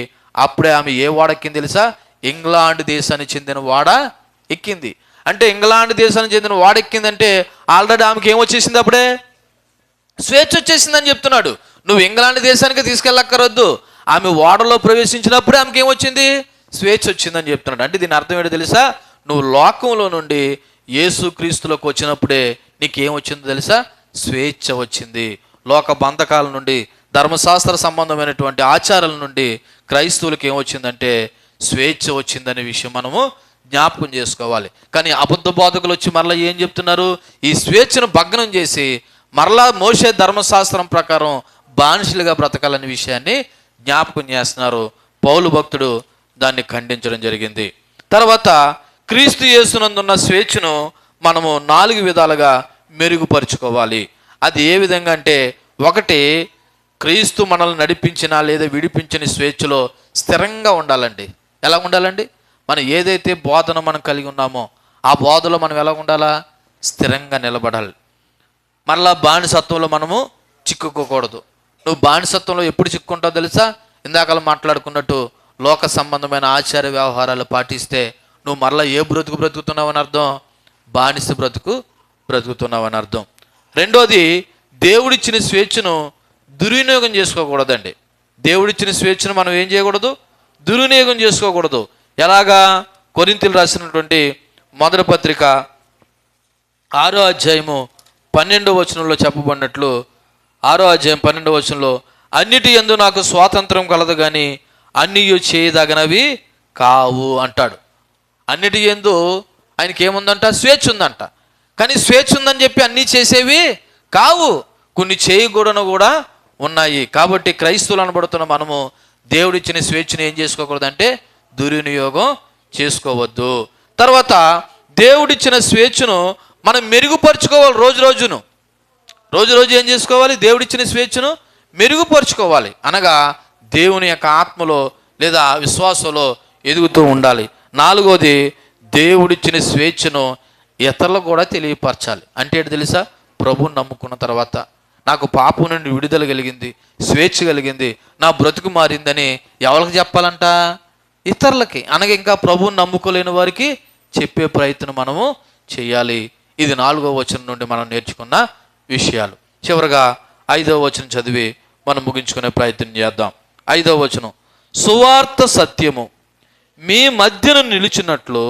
అప్పుడే ఆమె ఏ ఓడ ఎక్కింది తెలుసా? ఇంగ్లాండ్ దేశానికి చెందిన ఓడ ఎక్కింది. అంటే ఇంగ్లాండ్ దేశానికి చెందిన ఓడ ఎక్కిందంటే ఆల్రెడీ ఆమెకి ఏమొచ్చేసింది? అప్పుడే స్వేచ్ఛ వచ్చేసిందని చెప్తున్నాడు. నువ్వు ఇంగ్లాండ్ దేశానికి తీసుకెళ్ళక్కర్వద్దు, ఆమె ఓడలో ప్రవేశించినప్పుడే ఆమెకి ఏమొచ్చింది? స్వేచ్ఛ వచ్చిందని చెప్తున్నాడు. అంటే దీని అర్థం ఏంటో తెలుసా? నువ్వు లోకంలో నుండి యేసుక్రీస్తులోకి వచ్చినప్పుడే నీకేమొచ్చిందో తెలుసా? స్వేచ్ఛ వచ్చింది. లోక బంధకాల నుండి, ధర్మశాస్త్ర సంబంధమైనటువంటి ఆచారాల నుండి క్రైస్తవులకు ఏమొచ్చిందంటే స్వేచ్ఛ వచ్చిందనే విషయం మనము జ్ఞాపకం చేసుకోవాలి. కానీ అబద్ధ బోధకులు వచ్చి మరలా ఏం చెప్తున్నారు? ఈ స్వేచ్ఛను భగ్నం చేసి మరలా మోషే ధర్మశాస్త్రం ప్రకారం బానిసలుగా బ్రతకాలనే విషయాన్ని జ్ఞాపకం చేస్తున్నారు. పౌలు భక్తుడు దాన్ని ఖండించడం జరిగింది. తర్వాత క్రీస్తు యేసునందున్న స్వేచ్ఛను మనము 4 విధాలుగా మెరుగుపరుచుకోవాలి. అది ఏ విధంగా అంటే, ఒకటి, క్రీస్తు మనల్ని నడిపించిన లేదా విడిపించిన స్వేచ్ఛలో స్థిరంగా ఉండాలండి. ఎలా ఉండాలండి? మనం ఏదైతే బోధన మనం కలిగి ఉన్నామో ఆ బోధలో మనం ఎలా ఉండాలా? స్థిరంగా నిలబడాలి. మరలా బానిసత్వంలో మనము చిక్కుకోకూడదు. నువ్వు బానిసత్వంలో ఎప్పుడు చిక్కుంటావు తెలుసా? ఇందాక మాట్లాడుకున్నట్టు లోక సంబంధమైన ఆచార వ్యవహారాలు పాటిస్తే నువ్వు మరలా ఏ బ్రతుకు బ్రతుకుతున్నావు అని అర్థం? బానిస బ్రతుకు బ్రతుకుతున్నావు అని అర్థం. రెండోది, దేవుడిచ్చిన స్వేచ్ఛను దుర్వినియోగం చేసుకోకూడదండి. దేవుడిచ్చిన స్వేచ్ఛను మనం ఏం చేయకూడదు? దుర్వినియోగం చేసుకోకూడదు. ఎలాగా? కొరింథీయులు రాసినటువంటి మొదటి పత్రిక 6వ అధ్యాయము 12వ వచనంలో చెప్పబడినట్లు, 6వ అధ్యాయం 12వ వచనంలో, అన్నిటి యందు నాకు స్వాతంత్రం కలదు కానీ అన్నియు చేయదగనవి కావు అంటాడు. అన్నిటి యందు ఆయనకి ఏముందంట? స్వేచ్ఛ ఉందంట. కానీ స్వేచ్ఛ ఉందని చెప్పి అన్నీ చేసేవి కావు, కొన్ని చేయకూడను కూడా ఉన్నాయి. కాబట్టి క్రైస్తవులు అనబడుతున్న మనము దేవుడిచ్చిన స్వేచ్ఛను ఏం చేసుకోకూడదంటే దుర్వినియోగం చేసుకోవద్దు. తర్వాత దేవుడిచ్చిన స్వేచ్ఛను మనం మెరుగుపరుచుకోవాలి. రోజు ఏం చేసుకోవాలి? దేవుడిచ్చిన స్వేచ్ఛను మెరుగుపరుచుకోవాలి. అనగా దేవుని యొక్క ఆత్మలో లేదా విశ్వాసంలో ఎదుగుతూ ఉండాలి. 4వది, దేవుడిచ్చిన స్వేచ్ఛను ఇతరులకు కూడా తెలియపరచాలి. అంటే ఏంటి తెలుసా? ప్రభువుని నమ్ముకున్న తర్వాత నాకు పాపం నుండి విడుదల కలిగింది, స్వేచ్ఛ కలిగింది, నా బ్రతుకు మారిందని ఎవరికి చెప్పాలంట? ఇతరులకి. అనగా ఇంకా ప్రభువుని నమ్ముకోలేని వారికి చెప్పే ప్రయత్నం మనము చేయాలి. ఇది 4వ వచనం నుండి మనం నేర్చుకున్న విషయాలు. చివరగా 5వ వచనం చదివి మనం ముగించుకునే ప్రయత్నం చేద్దాం. 5వ వచనం, సువార్త సత్యము మీ మధ్యన నిలిచినట్లు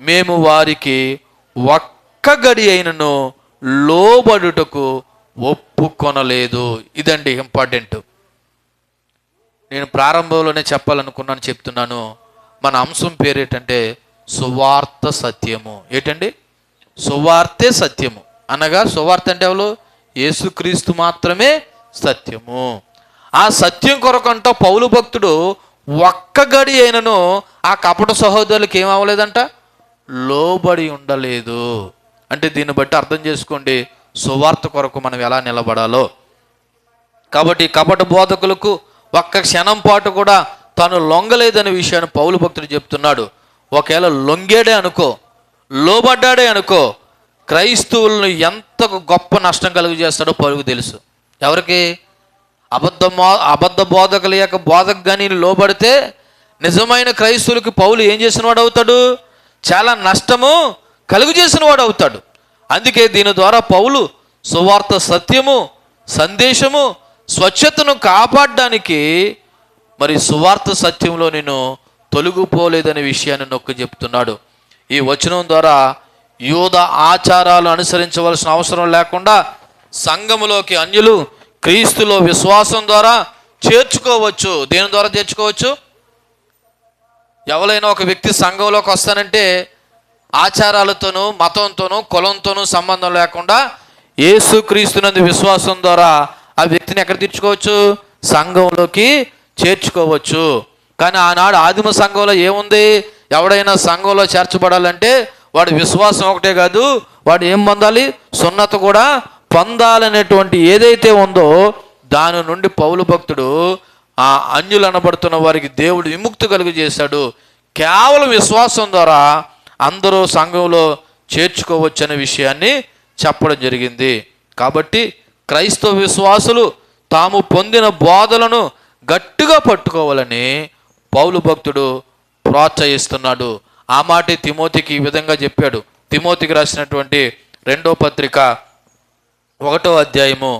మేము వారికి ఒక్క గడి అయినను లోబడుటకు ఒప్పుకొనలేదు. ఇదండి ఇంపార్టెంట్. నేను ప్రారంభంలోనే చెప్పాలనుకున్నాను, చెప్తున్నాను. మన అంశం పేరేటంటే సువార్త సత్యము. ఏంటండి? సువార్తే సత్యము. అనగా సువార్త అంటే ఎవరు? యేసుక్రీస్తు మాత్రమే సత్యము. ఆ సత్యం కొరకంట పౌలు భక్తుడు ఒక్క గడి అయినను ఆ కపట సహోదరులకు ఏమవ్వలేదంట? లోబడి ఉండలేదు. అంటే దీన్ని బట్టి అర్థం చేసుకోండి సువార్త కొరకు మనం ఎలా నిలబడాలో. కాబట్టి కపట బోధకులకు ఒక్క క్షణం పాటు కూడా తాను లొంగలేదనే విషయాన్ని పౌలు భక్తుడు చెప్తున్నాడు. ఒకవేళ లొంగేడే అనుకో, లోబడ్డాడే అనుకో, క్రైస్తవులను ఎంత గొప్ప నష్టం కలుగు చేస్తాడో పౌలుకు తెలుసు. ఎవరికి? అబద్ధ బోధకుల యొక్క బోధకు కానీ లోబడితే నిజమైన క్రైస్తవులకి పౌలు ఏం చేసిన వాడు అవుతాడు? చాలా నష్టము కలుగు చేసిన వాడు అవుతాడు. అందుకే దీని ద్వారా పౌలు సువార్త సత్యము, సందేశము, స్వచ్ఛతను కాపాడడానికి మరి సువార్త సత్యంలో నేను తొలగిపోలేదనే విషయాన్ని నొక్కి చెప్తున్నాడు. ఈ వచనం ద్వారా యూద ఆచారాలు అనుసరించవలసిన అవసరం లేకుండా సంఘములోకి అన్యులు క్రీస్తులో విశ్వాసం ద్వారా చేర్చుకోవచ్చు. దేని ద్వారా చేర్చుకోవచ్చు? ఎవరైనా ఒక వ్యక్తి సంఘంలోకి వస్తానంటే ఆచారాలతోనూ మతంతోనూ కులంతోనూ సంబంధం లేకుండా యేసుక్రీస్తునందు విశ్వాసం ద్వారా ఆ వ్యక్తిని ఎక్కడ తీర్చుకోవచ్చు? సంఘంలోకి చేర్చుకోవచ్చు. కానీ ఆనాడు ఆదిమ సంఘంలో ఏముంది? ఎవడైనా సంఘంలో చేర్చబడాలంటే వాడి విశ్వాసం ఒకటే కాదు, వాడు ఏం పొందాలి? సున్నత కూడా పొందాలనేటువంటి ఏదైతే ఉందో దాని నుండి పౌలు భక్తుడు ఆ అన్యులు అనబడుతున్న వారికి దేవుడు విముక్తి కలుగు చేశాడు. కేవలం విశ్వాసం ద్వారా అందరూ సంఘంలో చేర్చుకోవచ్చు అనే విషయాన్ని చెప్పడం జరిగింది. కాబట్టి క్రైస్తవ విశ్వాసులు తాము పొందిన బోధలను గట్టిగా పట్టుకోవాలని పౌలు భక్తుడు ప్రోత్సహిస్తున్నాడు. ఆ మాట తిమోతికి ఈ విధంగా చెప్పాడు. తిమోతికి రాసినటువంటి 2వ పత్రిక 1వ అధ్యాయము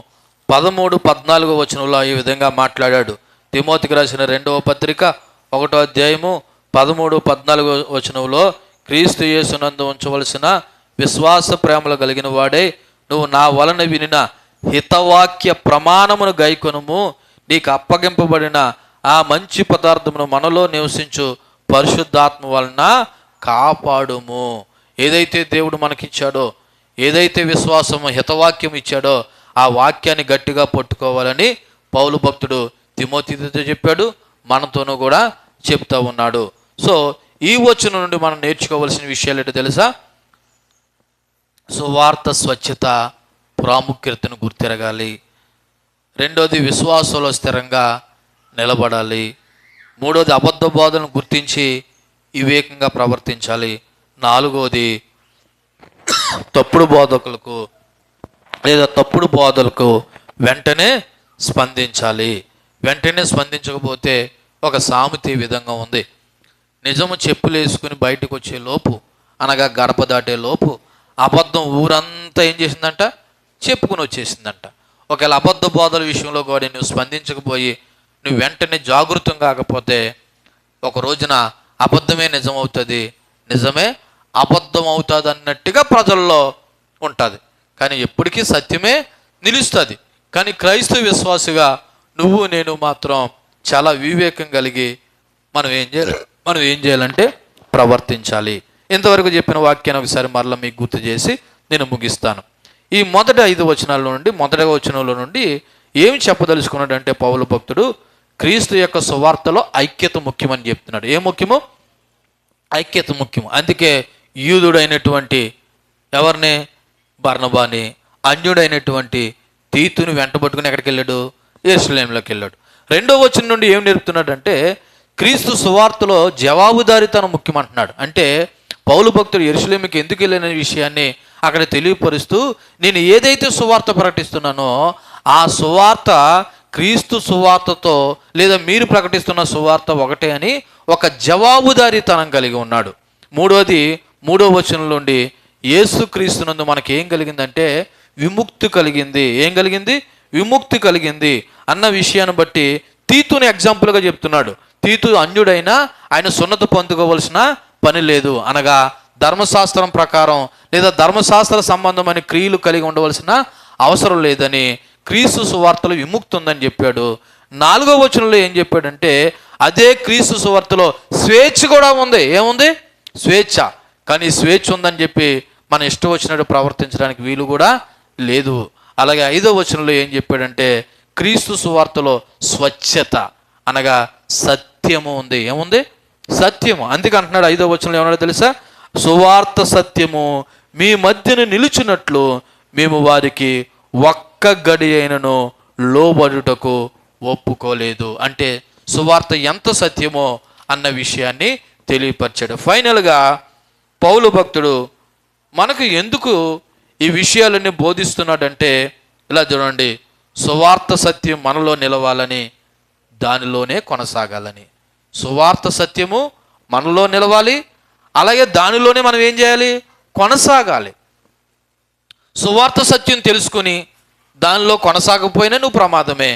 13-14 వచనంలో ఈ విధంగా మాట్లాడాడు. తిమోతికి రాసిన 2వ పత్రిక 1వ అధ్యాయము 13-14 వచనంలో, క్రీస్తు యేసునందు ఉంచవలసిన విశ్వాస ప్రేమలు కలిగిన వాడే నువ్వు నా వలన వినిన హితవాక్య ప్రమాణమును గైకొనుము, నీకు అప్పగింపబడిన ఆ మంచి పదార్థమును మనలో నివసించు పరిశుద్ధాత్మ వలన కాపాడుము. ఏదైతే దేవుడు మనకిచ్చాడో, ఏదైతే విశ్వాసము హితవాక్యం ఇచ్చాడో ఆ వాక్యాన్ని గట్టిగా పట్టుకోవాలని పౌలు భక్తుడు తిమోతితో చెప్పాడు. మనతోనూ కూడా చెప్తా ఉన్నాడు. సో ఈ వచనం నుండి మనం నేర్చుకోవాల్సిన విషయాలు ఏంటో తెలుసా? సువార్త స్వచ్ఛత ప్రాముఖ్యతను గుర్తిరగాలి. రెండోది విశ్వాసంలో స్థిరంగా నిలబడాలి. మూడోది అబద్ధ బోధనను గుర్తించి వివేకంగా ప్రవర్తించాలి. నాలుగోది తప్పుడు బోధకులకు లేదా తప్పుడు బోధలకు వెంటనే స్పందించాలి. వెంటనే స్పందించకపోతే ఒక సామెత ఈ విధంగా ఉంది: నిజము చెప్పులు వేసుకుని బయటకు వచ్చే లోపు, అనగా గడప దాటే లోపు అబద్ధం ఊరంతా ఏం చేసిందంట? చెప్పుకుని వచ్చేసిందంట. ఒకవేళ అబద్ధ బోధల విషయంలో కూడా నువ్వు స్పందించకపోయి నువ్వు వెంటనే జాగృతం కాకపోతే ఒక రోజున అబద్ధమే నిజం అవుతుంది, నిజమే అబద్ధం అవుతుంది అన్నట్టుగా ప్రజల్లో ఉంటుంది. కానీ ఎప్పటికీ సత్యమే నిలుస్తుంది. కానీ క్రైస్తవ విశ్వాసిగా నువ్వు నేను మాత్రం చాలా వివేకం కలిగి మనం ఏం చేయాలంటే ప్రవర్తించాలి. ఇంతవరకు చెప్పిన వాక్యాన్ని ఒకసారి మరలా మీకు గుర్తు చేసి నేను ముగిస్తాను. ఈ మొదటి 5 వచనాల్లో నుండి, మొదటి వచనంలో నుండి ఏమి చెప్పదలుచుకున్నాడంటే పౌలు భక్తుడు క్రీస్తు యొక్క సువార్తలో ఐక్యత ముఖ్యమని చెప్తున్నాడు. ఏ ముఖ్యము? ఐక్యత ముఖ్యము. అందుకే యూదుడైనటువంటి ఎవరిని? బర్నబాని, అన్యుడైనటువంటి తీతుని వెంటబట్టుకుని ఎక్కడికి వెళ్ళాడు? యెరూషలేములోకి వెళ్ళాడు. 2వ వచనం నుండి ఏం నేర్పుతున్నాడంటే క్రీస్తు సువార్తలో జవాబుదారీతనం ముఖ్యమంటున్నాడు. అంటే పౌలు భక్తుడు యెరూషలేముకి ఎందుకు వెళ్ళిన విషయాన్ని అక్కడ తెలియపరుస్తూ, నేను ఏదైతే సువార్త ప్రకటిస్తున్నానో ఆ సువార్త క్రీస్తు సువార్తతో లేదా మీరు ప్రకటిస్తున్న సువార్త ఒకటే అని ఒక జవాబుదారీతనం కలిగి ఉన్నాడు. మూడోది 3వ వచనం నుండి యేసుక్రీస్తునందు మనకి ఏం కలిగిందంటే విముక్తి కలిగింది. ఏం కలిగింది? విముక్తి కలిగింది అన్న విషయాన్ని బట్టి తీతుని ఎగ్జాంపుల్గా చెప్తున్నాడు. తీతు అన్యుడైనా ఆయన సున్నత పొందుకోవలసిన పని లేదు, అనగా ధర్మశాస్త్రం ప్రకారం లేదా ధర్మశాస్త్ర సంబంధమైన క్రియలు కలిగి ఉండవలసిన అవసరం లేదని, క్రీస్తు సువార్తలో విముక్తి ఉందని చెప్పాడు. 4వ వచనంలో ఏం చెప్పాడంటే అదే క్రీస్తు సువార్తలో స్వేచ్ఛ కూడా ఉంది. ఏముంది? స్వేచ్ఛ. కానీ స్వేచ్ఛ ఉందని చెప్పి మన ఇష్టం వచ్చినట్టు ప్రవర్తించడానికి వీలు కూడా లేదు. అలాగే 5వ వచనంలో ఏం చెప్పాడంటే క్రీస్తు సువార్తలో స్వచ్ఛత అనగా సత్యము ఉంది. ఏముంది? సత్యము. అందుకే అంటున్నాడు 5వ వచనంలో ఏమన్నాడో తెలుసా? సువార్త సత్యము మీ మధ్యన నిలుచున్నట్లు మేము వారికి ఒక్క గడి అయినను లోబడుటకు ఒప్పుకోలేదు. అంటే సువార్త ఎంత సత్యమో అన్న విషయాన్ని తెలియపరిచాడు. ఫైనల్గా పౌలు భక్తుడు మనకు ఎందుకు ఈ విషయాలన్నీ బోధిస్తున్నాడంటే ఇలా చూడండి, సువార్త సత్యం మనలో నిలవాలని, దానిలోనే కొనసాగాలని. సువార్త సత్యము మనలో నిలవాలి, అలాగే దానిలోనే మనం ఏం చేయాలి? కొనసాగాలి. సువార్త సత్యం తెలుసుకుని దానిలో కొనసాగకపోయినా నువ్వు ప్రమాదమే.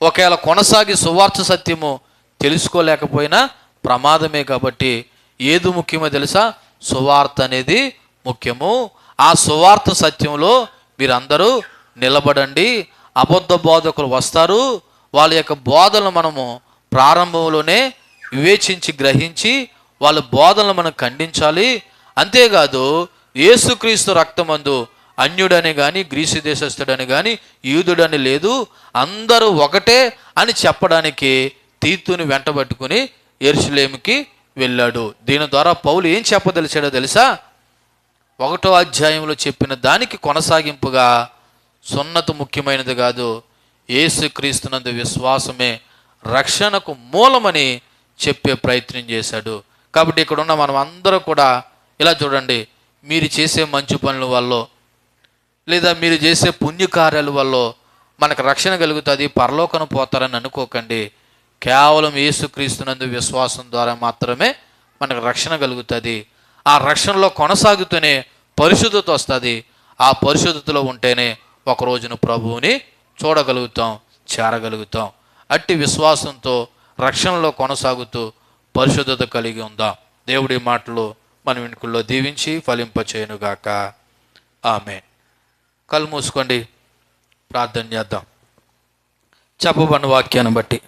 ఒకవేళ కొనసాగి సువార్త సత్యము తెలుసుకోలేకపోయినా ప్రమాదమే. కాబట్టి ఏది ముఖ్యమో తెలుసా? సువార్త అనేది ముఖ్యము. ఆ సువార్త సత్యంలో మీరందరూ నిలబడండి. అబద్ధ బోధకులు వస్తారు, వాళ్ళ యొక్క బోధనలు మనము ప్రారంభంలోనే వివేచించి గ్రహించి వాళ్ళ బోధనలు మనం ఖండించాలి. అంతేకాదు యేసుక్రీస్తు రక్తమందు అన్యుడని కానీ గ్రీసు దేశస్థుడని కానీ యూదుడని లేదు, అందరూ ఒకటే అని చెప్పడానికి తీతుని వెంటబట్టుకుని యెరూషలేముకి వెళ్ళాడు. దీని ద్వారా పౌలు ఏం చెప్పదలిచాడో తెలుసా? 1వ అధ్యాయంలో చెప్పిన దానికి కొనసాగింపుగా సున్నత ముఖ్యమైనది కాదు, యేసుక్రీస్తునందు విశ్వాసమే రక్షణకు మూలమని చెప్పే ప్రయత్నం చేశాడు. కాబట్టి ఇక్కడ ఉన్న మనం అందరూ కూడా ఇలా చూడండి, మీరు చేసే మంచి పనుల వల్ల లేదా మీరు చేసే పుణ్యకార్యాల వల్ల మనకు రక్షణ కలుగుతుంది, పరలోకను పోతారని అనుకోకండి. కేవలం యేసుక్రీస్తునందు విశ్వాసం ద్వారా మాత్రమే మనకు రక్షణ కలుగుతుంది. ఆ రక్షణలో కొనసాగుతూనే పరిశుద్ధత వస్తుంది. ఆ పరిశుద్ధతలో ఉంటేనే ఒక రోజున ప్రభువుని చూడగలుగుతాం, చేరగలుగుతాం. అట్టి విశ్వాసంతో రక్షణలో కొనసాగుతూ పరిశుద్ధత కలిగి ఉందాం. దేవుడి మాటలు మన వెనుకల్లో దీవించి ఫలింపచేయునుగాక. ఆమేన్. కళ్ళు మూసుకోండి, ప్రార్థన చేద్దాం. చెప్పబడిన వాక్యాన్ని బట్టి